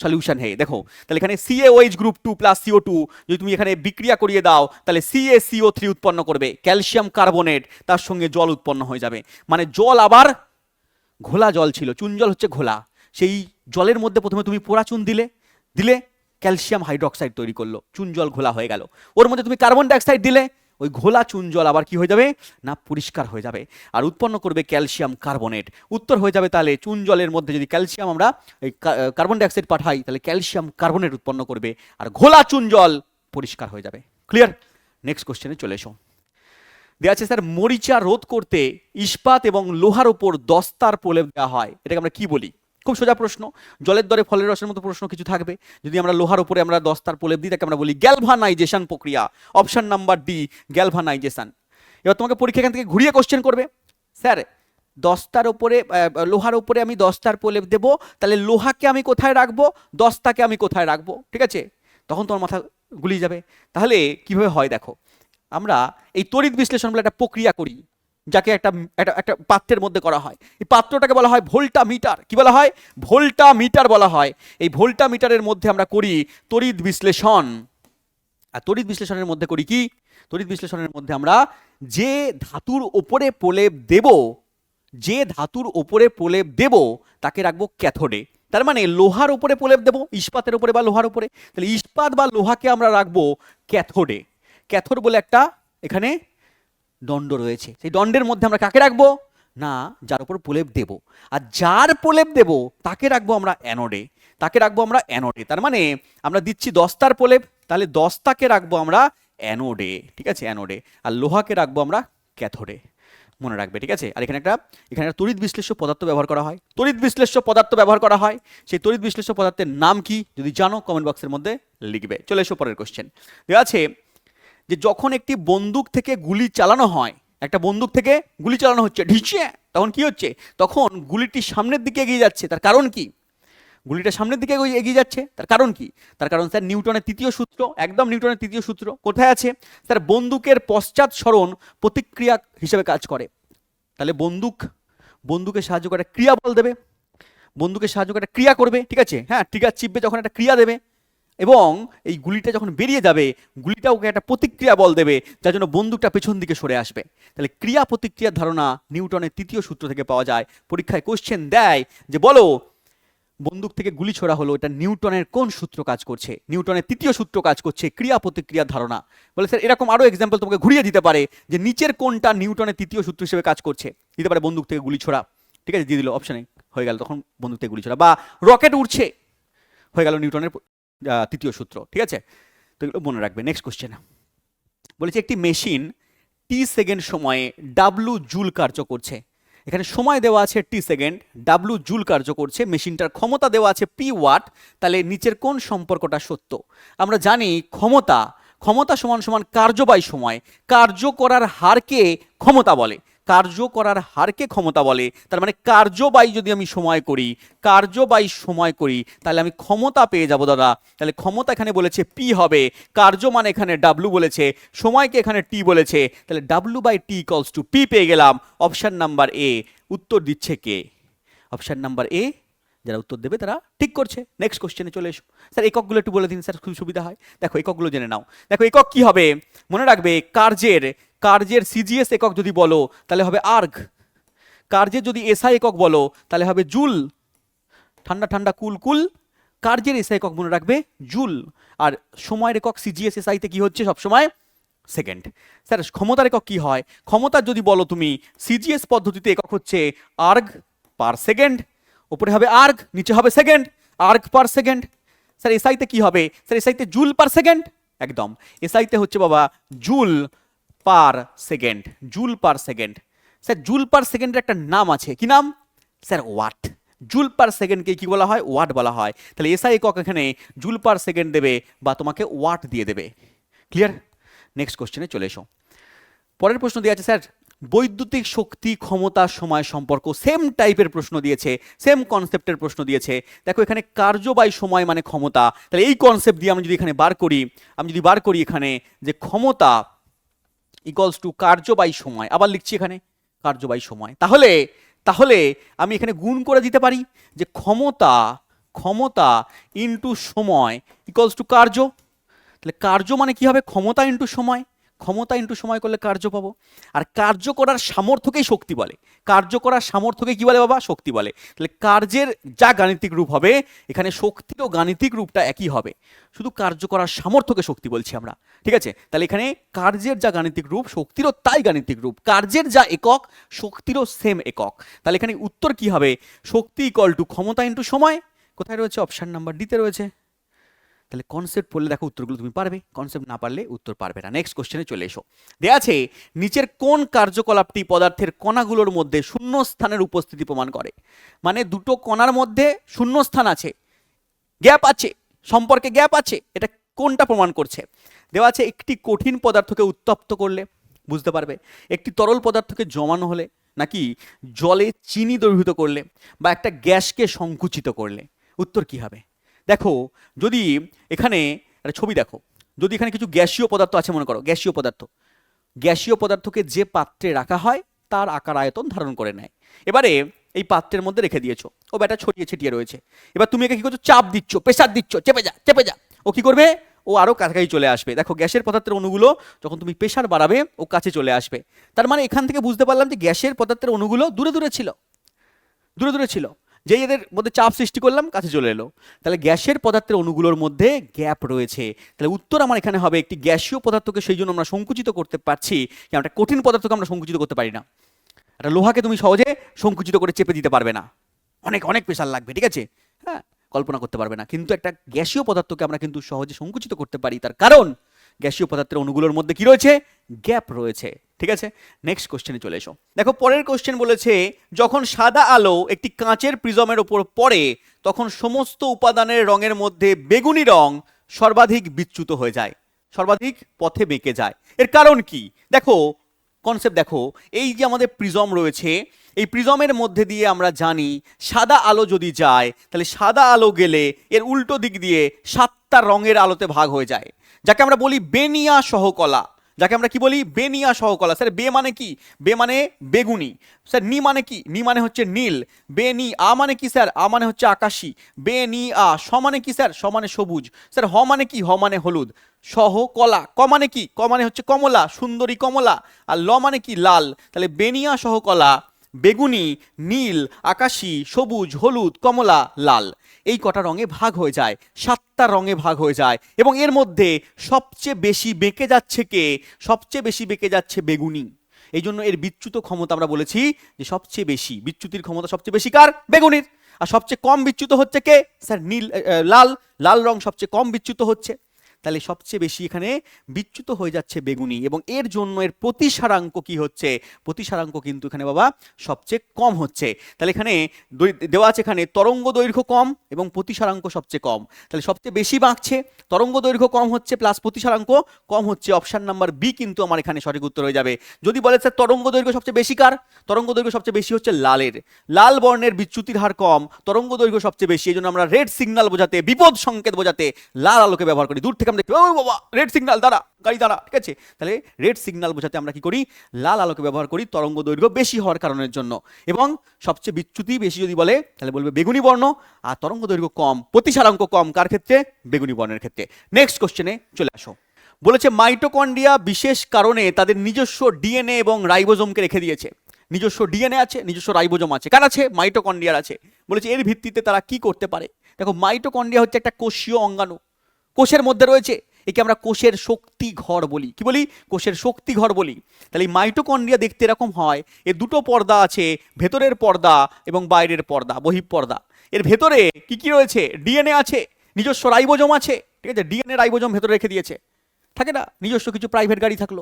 সলিউশন হে। দেখো তাহলে এখানে CaOH গ্রুপ 2 প্লাস CO2 যদি তুমি এখানে বিক্রিয়া করিয়ে দাও তাহলে CaCO3 উৎপন্ন করবে, ক্যালসিয়াম কার্বনেট, তার সঙ্গে জল উৎপন্ন হয়ে যাবে। মানে জল আবার ঘোলা জল ছিল, চুন জল হচ্ছে ঘোলা। সেই জলের মধ্যে প্রথমে তুমি পোড়া চুন দিলে ক্যালসিয়াম হাইড্রোক্সাইড তৈরি করলো, চুন জল ঘোলা হয়ে গেল। ওর মধ্যে তুমি কার্বন ডাইঅক্সাইড দিলে, ওই ঘোলা চুন জল আবার কি হয়ে যাবে না? পরিষ্কার হয়ে যাবে, আর উৎপন্ন করবে ক্যালসিয়াম কার্বনেট। উত্তর হয়ে যাবে তাহলে চুন জলের মধ্যে যদি ক্যালসিয়াম আমরা এই কার্বন ডাইঅক্সাইড পাঠাই তাহলে ক্যালসিয়াম কার্বনেট উৎপন্ন করবে, আর ঘোলা চুন জল পরিষ্কার হয়ে যাবে। ক্লিয়ার? নেক্সট কোশ্চেনে চলে এসো। দেওয়া আছে স্যার মরিচা রোধ করতে ইস্পাত এবং লোহার উপর দস্তার প্রলেপ দেওয়া হয়, এটাকে আমরা কি বলি? খুব সোজা প্রশ্ন, জলের দরে ফলের রসের মতো প্রশ্ন কিছু থাকবে। যদি আমরা লোহার উপরে আমরা দস্তার প্রলেপ দিই তাকে আমরা বলি গ্যালভানাইজেশন প্রক্রিয়া, অপশন নাম্বার ডি গ্যালভানাইজেশন। এবার তোমাকে পরীক্ষা এখান থেকে ঘুরিয়ে কোশ্চেন করবে, স্যার দস্তার উপরে লোহার উপরে আমি দস্তার প্রলেপ দেবো, তাহলে লোহাকে আমি কোথায় রাখবো, দস্তাকে আমি কোথায় রাখবো? ঠিক আছে, তখন তোমার মাথা গুলিয়ে যাবে। তাহলে কিভাবে হয় দেখো, আমরা এই তড়িৎ বিশ্লেষণ বলে একটা প্রক্রিয়া করি, যাকে একটা পাত্রের মধ্যে করা হয়। এই পাত্রটাকে বলা হয় ভোল্টামিটার। কি বলা হয়? ভোল্টামিটার বলা হয়। এই ভোল্টামিটারের মধ্যে আমরা করি তড়িৎ বিশ্লেষণ। আর তড়িৎ বিশ্লেষণের মধ্যে করি কি? তড়িৎ বিশ্লেষণের মধ্যে আমরা যে ধাতুর ওপরে প্রলেপ দেব, তাকে রাখবো ক্যাথোডে। তার মানে লোহার উপরে প্রলেপ দেবো, ইস্পাতের উপরে বা লোহার উপরে, তাহলে ইস্পাত বা লোহাকে আমরা রাখবো ক্যাথোডে। ক্যাথোড বলে একটা এখানে দণ্ড রয়েছে, সেই দণ্ডের মধ্যে আমরা কাকে রাখবো না? যার উপর প্রলেপ দেব। আর যার প্রলেপ দেব তাকে রাখবো আমরা অ্যানোডে, তার মানে আমরা দিচ্ছি দস্তার প্রলেপ, তাহলে দস্তাকে রাখবো আমরা অ্যানোডে, ঠিক আছে? অ্যানোডে। আর লোহাকে রাখবো আমরা ক্যাথোডে। মনে রাখবে, ঠিক আছে। আর এখানে একটা তড়িৎ বিশ্লেষ্য পদার্থ ব্যবহার করা হয়, তড়িৎ বিশ্লেষ্য পদার্থ ব্যবহার করা হয়। সেই তড়িৎ বিশ্লেষ্য পদার্থের নাম কি যদি জানো কমেন্ট বক্সের মধ্যে লিখবে। চলে এসো পরের কোশ্চেন। দেওয়া আছে যে যখন একটি বন্দুক থেকে গুলি চালানো হয়, একটা বন্দুক থেকে গুলি চালানো হচ্ছে ঢিচে, তখন কি হচ্ছে, তখন গুলিটি সামনের দিকে এগিয়ে যাচ্ছে, তার কারণ কি? গুলিটা সামনের দিকে এগিয়ে যাচ্ছে, তার কারণ কি? তার কারণ স্যার নিউটনের তৃতীয় সূত্র, একদম নিউটনের তৃতীয় সূত্র। কোথায় আছে স্যার? বন্দুকের পশ্চাৎ সরণ প্রতিক্রিয়া হিসেবে কাজ করে। তাহলে বন্দুকে সাহায্য করে ক্রিয়া বল দেবে, বন্দুকে সাহায্য করে ক্রিয়া করবে, ঠিক আছে। হ্যাঁ, ট্রিগার চিপবে যখন একটা ক্রিয়া দেবে, এবং এই গুলিটা যখন বেরিয়ে যাবে গুলিটা ওকে একটা প্রতিক্রিয়া বল দেবে, যার জন্য বন্দুকটা পেছন দিকে সরে আসবে। তাহলে ক্রিয়া প্রতিক্রিয়ার ধারণা নিউটনের তৃতীয় সূত্র থেকে পাওয়া যায়। পরীক্ষায় কোশ্চেন দেয় যে বলো বন্দুক থেকে গুলি ছোড়া হলো, এটা নিউটনের কোন সূত্র কাজ করছে? নিউটনের তৃতীয় সূত্র কাজ করছে, ক্রিয়া প্রতিক্রিয়ার ধারণা। বলে স্যার এরকম আরো এক্সাম্পল তোমাকে ঘুরিয়ে দিতে পারে যে নিচের কোনটা নিউটনের তৃতীয় সূত্র হিসেবে কাজ করছে। দিতে পারে বন্দুক থেকে গুলি ছোড়া, ঠিক আছে, দিয়ে দিল অপশনে, হয়ে গেল তখন বন্দুক থেকে গুলি ছোড়া। বা রকেট উড়ছে, হয়ে গেল নিউটনের তৃতীয় সূত্র, ঠিক আছে। তো এগুলো মনে রাখবে। নেক্সট কোশ্চেন বলেছে একটি মেশিন টি সেকেন্ড সময়ে ডাব্লু জুল কার্য করছে। এখানে সময় দেওয়া আছে টি সেকেন্ড, ডাব্লু জুল কার্য করছে, মেশিনটার ক্ষমতা দেওয়া আছে পি ওয়াট। তাহলে নিচের কোন সম্পর্কটা সত্য? আমরা জানি ক্ষমতা সমান সমান কার্য বাই সময়, কার্য করার হারকে ক্ষমতা বলে, কার্য করার হারকে ক্ষমতা বলে। তার মানে কার্য বাই যদি আমি সময় করি, কার্য বাই সময় করি, তাহলে আমি ক্ষমতা পেয়ে যাব দাদা। তাহলে ক্ষমতা এখানে বলেছে পি হবে, কার্য মানে এখানে ডাব্লু বলেছে, সময়কে এখানে টি বলেছে, তাহলে W by T equals to P পেয়ে গেলাম। Option number A. উত্তর দিচ্ছে কে? অপশন নাম্বার এ। যারা উত্তর দেবে তারা ঠিক করছে। নেক্সট কোশ্চেনে চলে এসো। স্যার এককগুলো একটু বলে দিন স্যার, খুব সুবিধা হয়। দেখো এককগুলো জেনে নাও। দেখো একক কি হবে? মনে রাখবে কার্যের সিজিএস একক যদি বলো তাহলে হবে আর্গ, কার্যের যদি এসআই একক বলো তাহলে হবে জুল, ঠান্ডা ঠান্ডা কুল কুল। কার্যের এসআই একক মনে রাখবে জুল, আর সময়ের একক সিজিএস এসআইতে কি হচ্ছে সবসময়? সেকেন্ড। স্যার ক্ষমতার একক কি হয়? ক্ষমতার যদি বলো তুমি সিজিএস পদ্ধতিতে একক হচ্ছে আর্গ পার সেকেন্ড, উপরে হবে আর্গ, নিচে হবে second, erg per second. Sir এসআইতে কি হবে? স্যার এসআইতে জুল পার সেকেন্ড, একদম। এসআইতে হচ্ছে বাবা joule per second, joule per second. Sir joule per সেকেন্ডের একটা নাম আছে, কি নাম? Sir watt. জুল পার সেকেন্ডকে কি বলা হয়? ওয়াট বলা হয়। তাহলে এসআই একক এখানে জুল পার সেকেন্ড দেবে বা তোমাকে ওয়াট দিয়ে দেবে। ক্লিয়ার? নেক্সট কোশ্চেনে চলে এসো। পরের প্রশ্ন দেওয়া আছে স্যার বৈদ্যুতিক শক্তি ক্ষমতা সময় সম্পর্ক, সেম টাইপের প্রশ্ন দিয়েছে, সেম কনসেপ্টের প্রশ্ন দিয়েছে। দেখো এখানে কার্য বাই সময় মানে ক্ষমতা, তাহলে এই কনসেপ্ট দিয়ে আমি যদি এখানে বার করি এখানে যে ক্ষমতা ইকুয়ালস টু কার্য বাই সময়, আবার লিখছি এখানে কার্য বাই সময়, তাহলে আমি এখানে গুণ করে দিতে পারি যে ক্ষমতা ইনটু সময় ইকুয়ালস টু কার্য। তাহলে কার্য মানে কি হবে? ক্ষমতা ইনটু সময়, ক্ষমতা ইনটু সময় করলে কার্য পাবো। আর কার্য করার সামর্থ্যকেই শক্তি বলে, কার্য করার সামর্থ্যকে কি বলে বাবা? শক্তি বলে। তাহলে কার্যের যা গাণিতিক রূপ হবে এখানে শক্তিরও গাণিতিক রূপটা একই হবে, শুধু কার্য করার সামর্থ্যকে শক্তি বলছি আমরা, ঠিক আছে। তাহলে এখানে কার্যের যা গাণিতিক রূপ শক্তিরও তাই গাণিতিক রূপ, কার্যের যা একক শক্তিরও সেম একক। তাহলে এখানে উত্তর কি হবে? শক্তি ইকুয়াল টু ক্ষমতা ইনটু সময়। কোথায় রয়েছে? অপশন নাম্বার ডিতে রয়েছে। তাহলে কনসেপ্ট পড়লে দেখো উত্তরগুলো তুমি পারবে, কনসেপ্ট না পারলে উত্তর পারবে না। নেক্সট কোশ্চেনে চলে এসো। দেয়া আছে নিচের কোন কার্যকলাপটি পদার্থের কণাগুলোর মধ্যে শূন্য স্থানের উপস্থিতি প্রমাণ করে? মানে দুটো কণার মধ্যে শূন্য স্থান আছে, গ্যাপ আছে, সম্পর্কে গ্যাপ আছে, এটা কোনটা প্রমাণ করছে? দেওয়া আছে একটি কঠিন পদার্থকে উত্তপ্ত করলে বুঝতে পারবে, একটি তরল পদার্থকে জমানো হলে, নাকি জলে চিনি দ্রবীভূত করলে, বা একটা গ্যাসকে সংকুচিত করলে। উত্তর কি হবে? দেখো যদি এখানে একটা ছবি দেখো, যদি এখানে কিছু গ্যাসীয় পদার্থ আছে, মনে করো গ্যাসীয় পদার্থকে যে পাত্রে রাখা হয় তার আকার আয়তন ধারণ করে নেয়। এবারে এই পাত্রের মধ্যে রেখে দিয়েছো, ও ব্যাটা ছড়িয়ে ছিটিয়ে রয়েছে। এবার তুমি একে কি করছো? চাপ দিচ্ছ, প্রেসার দিচ্ছ, চেপে যা। ও কি করবে? ও আরো কাছাকাছি চলে আসবে। দেখো গ্যাসের পদার্থের অণুগুলো যখন তুমি প্রেসার বাড়াবে ও কাছে চলে আসবে। তার মানে এখান থেকে বুঝতে পারলাম যে গ্যাসের পদার্থের অণুগুলো দূরে দূরে ছিল, যেই এদের মধ্যে চাপ সৃষ্টি করলাম কাছে চলে এলো। তাহলে গ্যাসের পদার্থের অণুগুলোর মধ্যে গ্যাপ রয়েছে। তাহলে উত্তর আমার এখানে হবে একটি গ্যাসীয় পদার্থকে সেই জন্য আমরা সংকুচিত করতে পারছি, একটা কঠিন পদার্থকে আমরা সংকুচিত করতে পারি না। একটা লোহাকে তুমি সহজে সংকুচিত করে চেপে দিতে পারবে না, অনেক প্রেসার লাগবে, ঠিক আছে, হ্যাঁ, কল্পনা করতে পারবে না। কিন্তু একটা গ্যাসীয় পদার্থকে আমরা কিন্তু সহজে সংকুচিত করতে পারি। তার কারণ গ্যাসীয় পদার্থের অণুগুলোর মধ্যে কি রয়েছে, গ্যাপ রয়েছে। ঠিক আছে, নেক্সট কোশ্চেনে চলে এসো। দেখো পরের কোশ্চেন বলেছে, যখন সাদা আলো একটি কাঁচের প্রিজমের উপর পড়ে তখন সমস্ত উপাদানের রঙের মধ্যে বেগুনি রং সর্বাধিক বিচ্যুত হয়ে যায়, সর্বাধিক পথে বেঁকে যায়। এর কারণ কি? দেখো কনসেপ্ট দেখো, এই যে আমাদের প্রিজম রয়েছে, এই প্রিজমের মধ্যে দিয়ে আমরা জানি সাদা আলো যদি যায় তাহলে সাদা আলো গেলে এর উল্টো দিক দিয়ে 7টা রঙের আলোতে ভাগ হয়ে যায়, যাকে আমরা বলি বেনিয়া সহকলা। যাকে আমরা কি বলি, বেনিয়া সহকলা। স্যার বে মানে কি? বে মানে বেগুনি। স্যার নি মানে কি? নি মানে হচ্ছে নীল। বে নি আ মানে কি স্যার? আ মানে হচ্ছে আকাশী। বে নি আ স মানে কি স্যার? স মানে সবুজ। স্যার হ মানে কি? হ মানে হলুদ। সহ কলা, ক মানে কি? ক মানে হচ্ছে কমলা, সুন্দরী কমলা। আর ল মানে কি? লাল। তাহলে বেনিয়া সহকলা বেগুনি, নীল, আকাশী, সবুজ, হলুদ, কমলা, লাল, এই কটা রঙে ভাগ হয়ে যায়, 7টা রঙে ভাগ হয়ে যায়। এবং এর মধ্যে সবচেয়ে বেশি বেঁকে যাচ্ছে কে? সবচেয়ে বেশি বেঁকে যাচ্ছে বেগুনি। এই জন্য এর বিচ্যুত ক্ষমতা আমরা বলেছি যে সবচেয়ে বেশি বিচ্যুতির ক্ষমতা সবচেয়ে বেশি কার? বেগুনির। আর সবচেয়ে কম বিচ্যুত হচ্ছে কে? স্যার নীল, লাল। লাল রং সবচেয়ে কম বিচ্যুত হচ্ছে। তাহলে সবচেয়ে বেশি এখানে বিচ্যুত হয়ে যাচ্ছে বেগুনি, এবং এর জন্য এর প্রতিসারাঙ্ক কি হচ্ছে? প্রতিসারাঙ্ক কিন্তু এখানে বাবা সবচেয়ে কম হচ্ছে। তাহলে এখানে দেওয়া আছে এখানে তরঙ্গ দৈর্ঘ্য কম এবং প্রতিসারাঙ্ক সবচেয়ে কম। তাহলে সবচেয়ে বেশি বাঁকছে, তরঙ্গ দৈর্ঘ্য কম হচ্ছে প্লাস প্রতিসারাঙ্ক কম হচ্ছে। অপশন নাম্বার বি কিন্তু আমার এখানে সঠিক উত্তর হয়ে যাবে। যদি বলে স্যার তরঙ্গ দৈর্ঘ্য সবচেয়ে বেশি কার? তরঙ্গ দৈর্ঘ্য সবচেয়ে বেশি হচ্ছে লালের। লাল বর্ণের বিচ্যুতির হার কম, তরঙ্গ দৈর্ঘ্য সবচেয়ে বেশি। এই জন্য আমরা রেড সিগন্যাল বোঝাতে, বিপদ সংকেত বোঝাতে লাল আলোকে ব্যবহার করি। দূর থেকে আমরা দেখি ও বাবা রেড সিগন্যাল, দাঁড়া গাড়ি দাঁড়া। ঠিক আছে, তাহলে রেড সিগন্যাল বোঝাতে আমরা কি করি? লাল আলোকে ব্যবহার করি তরঙ্গ দৈর্ঘ্য বেশি হওয়ার কারণের জন্য। এবং সবচেয়ে বিচ্যুতি বেশি যদি বলে তাহলে বলবে বেগুনি বর্ণ, আর তরঙ্গ দৈর্ঘ্য কম, প্রতিসারাঙ্ক কম কার ক্ষেত্রে? বেগুনি বর্ণের ক্ষেত্রে। নেক্সট কোশ্চেনে চলে আসো। বলেছে মাইটোকন্ড্রিয়া বিশেষ কারণে তাদের নিজস্ব ডিএনএ এবং রাইবোজোমকে রেখে দিয়েছে। নিজস্ব ডিএনএ আছে, নিজস্ব রাইবোজোম আছে। কার আছে? মাইটোকন্ড্রিয়ার আছে। বলেছে এর ভিত্তিতে তারা কি করতে পারে। দেখো মাইটোকন্ড্রিয়া হচ্ছে একটা কোষীয় অঙ্গাণু, কোষের মধ্যে রয়েছে। একে আমরা কোষের শক্তি ঘর বলি। কি বলি? কোষের শক্তি ঘর বলি। তাহলে এই মাইটোকন্ড্রিয়া দেখতে এরকম হয়। এর দুটো পর্দা আছে, ভেতরের পর্দা এবং বাইরের পর্দা, বহিঃপর্দা। এর ভেতরে কি কি রয়েছে? ডিএনএ আছে, নিজস্ব রাইবোজোম আছে। ঠিক আছে, ডিএনএ রাইবোজোম ভেতরে রেখে দিয়েছে। থাকে না নিজস্ব কিছু প্রাইভেট গাড়ি থাকলো,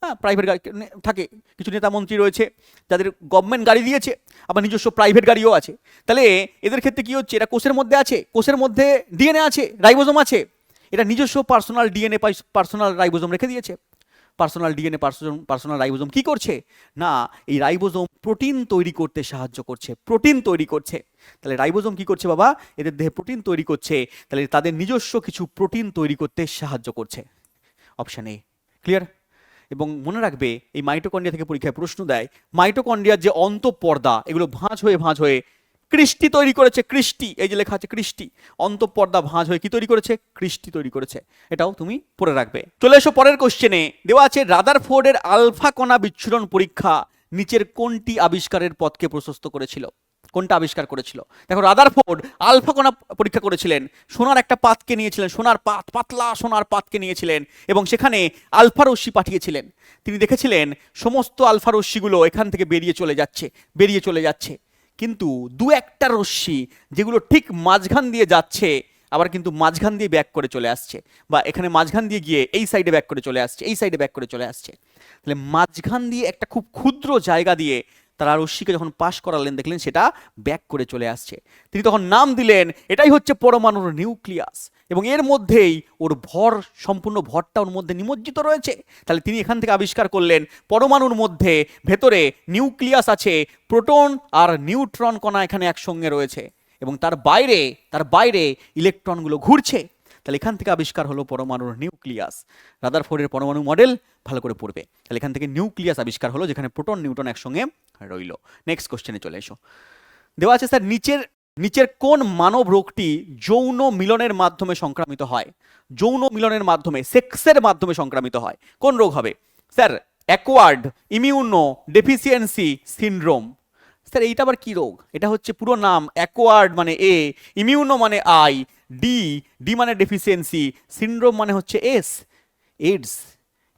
হ্যাঁ প্রাইভেট গাড়ি থাকে, কিছু নেতা মন্ত্রী রয়েছে যাদের গভর্নমেন্ট গাড়ি দিয়েছে, আবার নিজস্ব প্রাইভেট গাড়িও আছে। তাহলে এদের ক্ষেত্রে কি হচ্ছে? এটা কোষের মধ্যে আছে, কোষের মধ্যে ডিএনএ আছে, রাইবোজোম আছে। এটা নিজস্ব পার্সোনাল ডিএনএ, পার্সোনাল রাইবোজোম রেখে দিয়েছে। পার্সোনাল ডিএনএ, পার্সোনাল রাইবোজোম কি করছে না, এই রাইবোজোম প্রোটিন তৈরি করতে সাহায্য করছে, প্রোটিন তৈরি করছে। তাহলে রাইবোজোম কি করছে বাবা? এদের দেহে প্রোটিন তৈরি করছে। তাহলে তাদের নিজস্ব কিছু প্রোটিন তৈরি করতে সাহায্য করছে। Option A clear. এবং মনে রাখবে এই মাইটোকন্ড্রিয়া থেকে পরীক্ষায় প্রশ্ন দেয়, মাইটোকন্ড্রিয়ার যে অন্তঃপর্দা এগুলো ভাঁজ হয়ে ক্রিস্টি তৈরি করেছে। ক্রিস্টি, এই যে লেখা আছে ক্রিস্টি, অন্তঃপর্দা ভাঁজ হয়ে কি তৈরি করেছে? ক্রিস্টি তৈরি করেছে। এটাও তুমি পড়ে রাখবে। চলে এসো পরের কোশ্চেনে। দেওয়া আছে রাদারফোর্ডের আলফা কণা বিচ্ছুরণ পরীক্ষা নিচের কোনটি আবিষ্কারের পথকে প্রশস্ত করেছিল? কোনটা আবিষ্কার করেছিল? দেখো রাদারফোর্ড আলফা কণা পরীক্ষা করেছিলেন। সোনার একটা পাতকে নিয়েছিলেন, সোনার পাত, পাতলা সোনার পাতকে নিয়েছিলেন এবং সেখানে আলফা রশ্মি পাঠিয়েছিলেন। তিনি দেখেছিলেন সমস্ত আলফা রশ্মিগুলো এখান থেকে বেরিয়ে চলে যাচ্ছে। কিন্তু দু একটা রশ্মি যেগুলো ঠিক মাঝখান দিয়ে যাচ্ছে, আবার কিন্তু মাঝখান দিয়ে ব্যাক করে চলে আসছে, বা এখানে মাঝখান দিয়ে গিয়ে এই সাইডে ব্যাক করে চলে আসছে, এই সাইডে ব্যাক করে চলে আসছে। তাহলে মাঝখান দিয়ে একটা খুব ক্ষুদ্র জায়গা দিয়ে তারা রশ্মিকে যখন পাশ করালেন দেখলেন সেটা ব্যাক করে চলে আসছে। তিনি তখন নাম দিলেন এটাই হচ্ছে পরমাণুর নিউক্লিয়াস, এবং এর মধ্যেই ওর ভর, সম্পূর্ণ ভরটা ওর মধ্যে নিমজ্জিত রয়েছে। তাহলে তিনি এখান থেকে আবিষ্কার করলেন পরমাণুর মধ্যে ভেতরে নিউক্লিয়াস আছে, প্রোটন আর নিউট্রন কণা এখানে একসঙ্গে রয়েছে, এবং তার বাইরে ইলেকট্রনগুলো ঘুরছে। তাহলে এখান থেকে আবিষ্কার হলো পরমাণুর নিউক্লিয়াস। রাদারফোর্ডের পরমাণু মডেল ভালো করে পড়বে। তাহলে এখান থেকে নিউক্লিয়াস আবিষ্কার হলো, যেখানে প্রোটন নিউট্রন একসঙ্গে রইল। নেক্সট কোশ্চেনে চলে এসো। দেওয়া আছে স্যার নিচের কোন মানব রোগটি যৌন মিলনের মাধ্যমে সংক্রামিত হয়? যৌন মিলনের মাধ্যমে, সেক্সের মাধ্যমে সংক্রামিত হয়। কোন রোগ হবে sir? Acquired immuno deficiency syndrome. Sir এইটা আবার কি রোগ? এটা হচ্ছে পুরো নাম, অ্যাকোয়ার্ড মানে এ, ইমিউনো মানে আই, ডি মানে ডেফিসিয়েন্সি, সিনড্রোম মানে হচ্ছে এস, এইডস।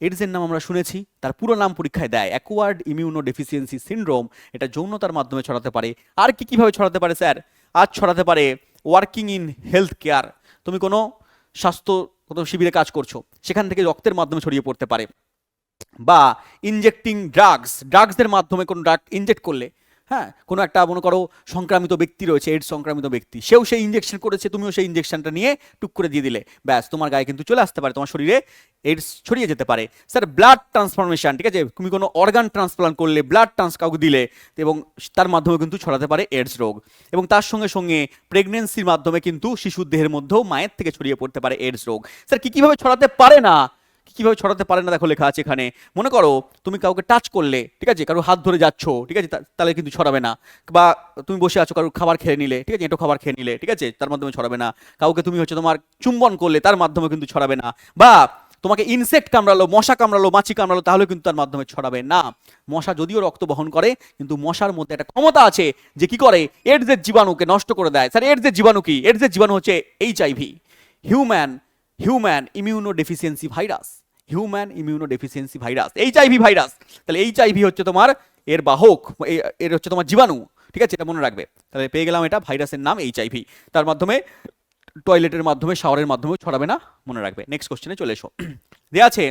এইডসের নাম আমরা শুনেছি, তার পুরো নাম পরীক্ষায় দেয় অ্যাকোয়ার্ড ইমিউনো ডেফিসিয়েন্সি সিনড্রোম। এটা যৌনতার মাধ্যমে ছড়াতে পারে। আর কিভাবে ছড়াতে পারে স্যার? আজ ছড়াতে পারে ওয়ার্কিং ইন হেলথ কেয়ার। তুমি কোনো স্বাস্থ্য কোথাও শিবিরে কাজ করছো, সেখান থেকে রক্তের মাধ্যমে ছড়িয়ে পড়তে পারে, বা ইনজেক্টিং ড্রাগসের মাধ্যমে কোনো ড্রাগ ইনজেক্ট করলে, হ্যাঁ, কোনো একটা মনে করো সংক্রামিত ব্যক্তি রয়েছে, এইডস সংক্রামিত ব্যক্তি, সেও সেই ইনজেকশন করেছে, তুমিও সেই ইনজেকশনটা নিয়ে টুক করে দিয়ে দিলে, ব্যাস তোমার গায়ে কিন্তু চলে আসতে পারে, তোমার শরীরে এইডস ছড়িয়ে যেতে পারে। স্যার ব্লাড ট্রান্সফরমেশন, ঠিক আছে, তুমি কোনো অর্গান ট্রান্সপ্লান্ট করলে, ব্লাড কাউকে দিলে, এবং তার মাধ্যমে কিন্তু ছড়াতে পারে এইডস রোগ। এবং তার সঙ্গে সঙ্গে প্রেগনেন্সির মাধ্যমে কিন্তু শিশুর দেহের মধ্যেও মায়ের থেকে ছড়িয়ে পড়তে পারে এইডস রোগ। স্যার কিভাবে ছড়াতে পারে না, কিভাবে ছড়াতে পারে না দেখো লেখা আছে এখানে। মনে করো তুমি কাউকে টাচ করলে, ঠিক আছে, কারো হাত ধরে যাচ্ছ, ঠিক আছে, তাহলে কিন্তু ছড়াবে না। বা তুমি বসে আছো, কারো খাবার খেয়ে নিলে, ঠিক আছে, এঁটো খাবার খেয়ে নিলে, ঠিক আছে, তার মাধ্যমে ছড়াবে না। কাউকে তুমি হচ্ছে তোমার চুম্বন করলে, তার মাধ্যমে কিন্তু ছড়াবে না। বা তোমাকে ইনসেক্ট কামড়ালো, মশা কামড়ালো, মাছি কামড়ালো, তাহলে কিন্তু তার মাধ্যমে ছড়াবে না। মশা যদিও রক্ত বহন করে, কিন্তু মশার মধ্যে একটা ক্ষমতা আছে যে কি করে, এডসের জীবাণুকে নষ্ট করে দেয়। স্যার এডসের জীবাণু কি? এডসের জীবাণু হচ্ছে HIV, human immunodeficiency virus, human immunodeficiency virus, HIV virus. তাহলে এইচআইভি হচ্ছে তোমার এর বাহক, এর হচ্ছে তোমার জীবাণু, ঠিক আছে, এটা মনে রাখবে। তাহলে পেয়ে গেলাম এটা ভাইরাসের নাম এইচআইভি। তার মাধ্যমে টয়লেটের মাধ্যমে, শাওয়ারের মাধ্যমে ছড়াবে না, মনে রাখবে। নেক্সট কোশ্চেনে চলে এসো। দেয়া আছে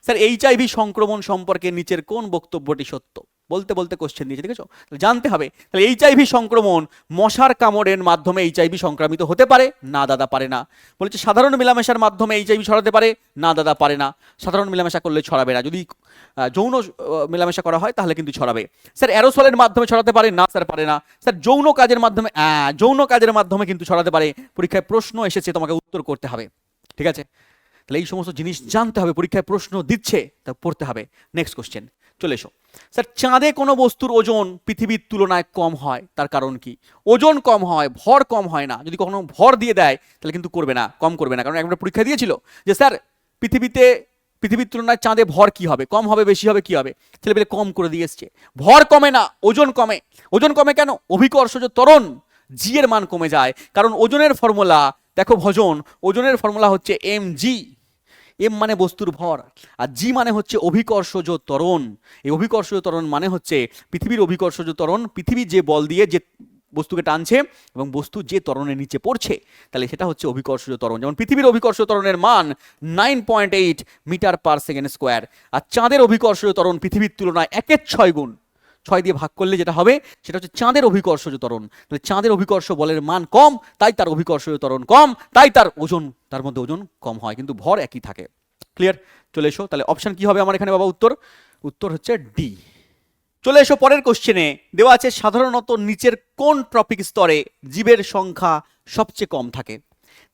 স্যার এইচআইভি সংক্রমণ সম্পর্কে নিচের কোন বক্তব্যটি সত্য? বলতে বলতে কোশ্চেন দিয়েছে, দেখেছো, জানতে হবে। তাহলে এইচআইভি সংক্রমণ মশার কামড়ের মাধ্যমে এইচআইভি সংক্রামিত হতে পারে? না দাদা পারে না। বলেছে সাধারণ মেলামেশার মাধ্যমে এইচআইভি ছড়াতে পারে? না দাদা পারে না, সাধারণ মেলামেশা করলে ছড়াবে না। যদি যৌন মেলামেশা করা হয় তাহলে কিন্তু ছড়াবে। স্যার অ্যারোসলের মাধ্যমে ছড়াতে পারে? না স্যার পারে না। স্যার যৌন কাজের মাধ্যমে কিন্তু ছড়াতে পারে। পরীক্ষায় প্রশ্ন এসেছে, তোমাকে উত্তর করতে হবে, ঠিক আছে। তাহলে এই সমস্ত জিনিস জানতে হবে, পরীক্ষায় প্রশ্ন দিচ্ছে তা পড়তে হবে। নেক্সট কোশ্চেন চলে এসো। স্যার চাঁদে কোনো বস্তুর ওজন পৃথিবীর তুলনায় কম হয়, তার কারণ কি? ওজন কম হয়, ভর কম হয় না। যদি কখনো ভর দিয়ে দেয় তাহলে কিন্তু করবে না, কম করবে না। কারণ একবার পরীক্ষা দিয়েছিল যে স্যার পৃথিবীর তুলনায় চাঁদে ভর কি হবে, কম হবে, বেশি হবে, কি হবে? ছেলেপেলে কম করে দিয়ে এসছে। ভর কমে না, ওজন কমে। ওজন কমে কেন? অভিকর্ষজ ত্বরণ, জি এর মান কমে যায়। কারণ ওজনের ফর্মুলা দেখো, ওজনের ফর্মুলা হচ্ছে mg। এম মানে বস্তুর ভর, আর জি মানে হচ্ছে অভিকর্ষজ ত্বরণ। এই অভিকর্ষজ ত্বরণ মানে হচ্ছে পৃথিবীর অভিকর্ষজ ত্বরণ, পৃথিবী যে বল দিয়ে যে বস্তুকে টানছে এবং বস্তু যে ত্বরণের নিচে পড়ছে, তাহলে সেটা হচ্ছে অভিকর্ষজ ত্বরণ। যেমন পৃথিবীর অভিকর্ষজ ত্বরণের মান 9.8 মিটার পার সেকেন্ড স্কোয়ার, আর চাঁদের অভিকর্ষজ ত্বরণ পৃথিবীর তুলনায় 1/6 গুণ। 6 দিয়ে ভাগ করলে যেটা হবে সেটা হচ্ছে চাঁদের অভিকর্ষজ ত্বরণ। তাহলে চাঁদের অভিকর্ষ বলের মান কম, তাই তার অভিকর্ষজ ত্বরণ কম, তাই তার ওজন, তার মধ্যে ওজন কম হয়, কিন্তু ভর একই থাকে। ক্লিয়ার? চলে এসো। তাহলে অপশন কি হবে আমার এখানে বাবা? উত্তর হচ্ছে ডি। চলে এসো পরের কোশ্চেনে। দেওয়া আছে সাধারণত নিচের কোন ট্রপিক স্তরে জীবের সংখ্যা সবচেয়ে কম থাকে?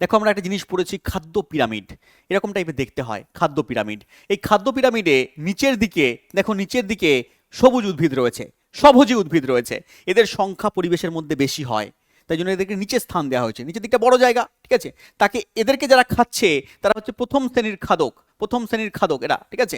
দেখো আমরা একটা জিনিস পড়েছি, খাদ্য পিরামিড, এরকম টাইপের দেখতে হয় খাদ্য পিরামিড। এই খাদ্য পিরামিডে নিচের দিকে দেখো, নিচের দিকে সবুজ উদ্ভিদ রয়েছে, স্বভোজী উদ্ভিদ রয়েছে, এদের সংখ্যা পরিবেশের মধ্যে বেশি হয়, তাই জন্য এদেরকে নিচে স্থান দেওয়া হয়েছে। নিচের দিকটা বড় জায়গা, ঠিক আছে। এদেরকে যারা খাচ্ছে তারা হচ্ছে প্রথম শ্রেণীর খাদক এরা, ঠিক আছে,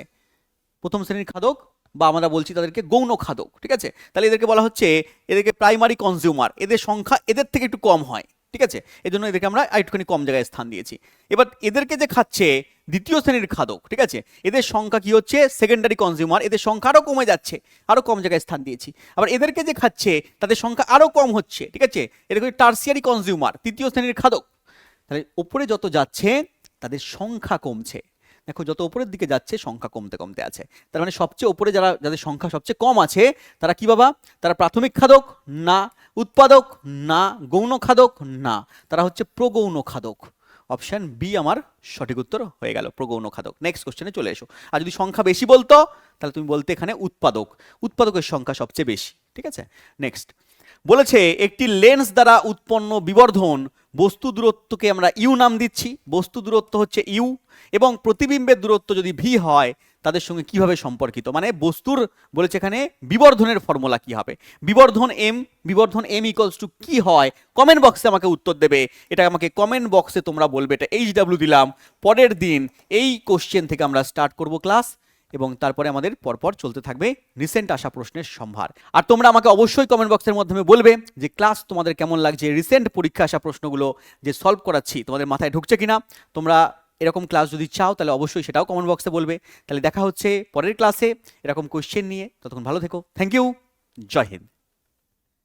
প্রথম শ্রেণীর খাদক, বা আমরা বলছি তাদেরকে গৌণ খাদক, ঠিক আছে। তাহলে এদেরকে বলা হচ্ছে, এদেরকে প্রাইমারি কনজিউমার, এদের সংখ্যা এদের থেকে একটু কম হয়, ঠিক আছে, এজন্য এদেরকে আমরা একটুখানি কম জায়গায় স্থান দিয়েছি। এবার এদেরকে যে খাচ্ছে দ্বিতীয় শ্রেণীর খাদক, ঠিক আছে, এদের সংখ্যা কি হচ্ছে? সেকেন্ডারি কনজিউমার, এদের সংখ্যা আরও কমে যাচ্ছে, আরও কম জায়গায় স্থান দিয়েছি। আবার এদেরকে যে খাচ্ছে তাদের সংখ্যা আরও কম হচ্ছে, ঠিক আছে, এদেরকে টার্সিয়ারি কনজিউমার, তৃতীয় শ্রেণীর খাদক। তাহলে ওপরে যত যাচ্ছে তাদের সংখ্যা কমছে। দেখো যত উপরের দিকে যাচ্ছে সংখ্যা কমতে কমতে আছে। তার মানে সবচেয়ে উপরে যাদের সংখ্যা সবচেয়ে কম আছে তারা কি বাবা? তারা প্রাথমিক খাদক না, উৎপাদক না, গৌণ খাদক না, তারা হচ্ছে প্রগৌণ খাদক। অপশন বি আমার সঠিক উত্তর হয়ে গেল, প্রগৌণ খাদক। নেক্সট কোশ্চেনে চলে এসো। আর যদি সংখ্যা বেশি বলতো তাহলে তুমি বলতে এখানে উৎপাদকের সংখ্যা সবচেয়ে বেশি, ঠিক আছে। নেক্সট বলেছে একটি লেন্স দ্বারা উৎপন্ন বিবর্ধন বস্তু দূরত্বকে আমরা ইউ নাম দিচ্ছি, বস্তু দূরত্ব হচ্ছে ইউ, এবং প্রতিবিম্বের দূরত্ব যদি ভি হয় তাদের সঙ্গে কিভাবে সম্পর্কিত, মানে বস্তুর বলেছে এখানে বিবর্ধনের ফর্মুলা কি হবে। বিবর্ধন এম ইকুয়ালস টু কি হয়? কমেন্ট বক্সে আমাকে উত্তর দেবে, এটা আমাকে কমেন্ট বক্সে তোমরা বলবে। এটা HW দিলাম। পরের দিন এই কোশ্চেন থেকে আমরা স্টার্ট করব ক্লাস, এবং তারপরে আমাদের পরপর চলতে থাকবে রিসেন্ট আসা প্রশ্নের সম্ভার। আর তোমরা আমাকে অবশ্যই কমেন্ট বক্সের মাধ্যমে বলবে যে ক্লাস তোমাদের কেমন লাগছে, রিসেন্ট পরীক্ষা আসা প্রশ্নগুলো যে সলভ করাচ্ছি তোমাদের মাথায় ঢুকছে কিনা। তোমরা এরকম ক্লাস যদি চাও তাহলে অবশ্যই সেটাও কমেন্ট বক্সে বলবে। তাহলে দেখা হচ্ছে পরের ক্লাসে এরকম কোশ্চেন নিয়ে। ততক্ষণ ভালো থেকো। Thank you. জয় হিন্দ।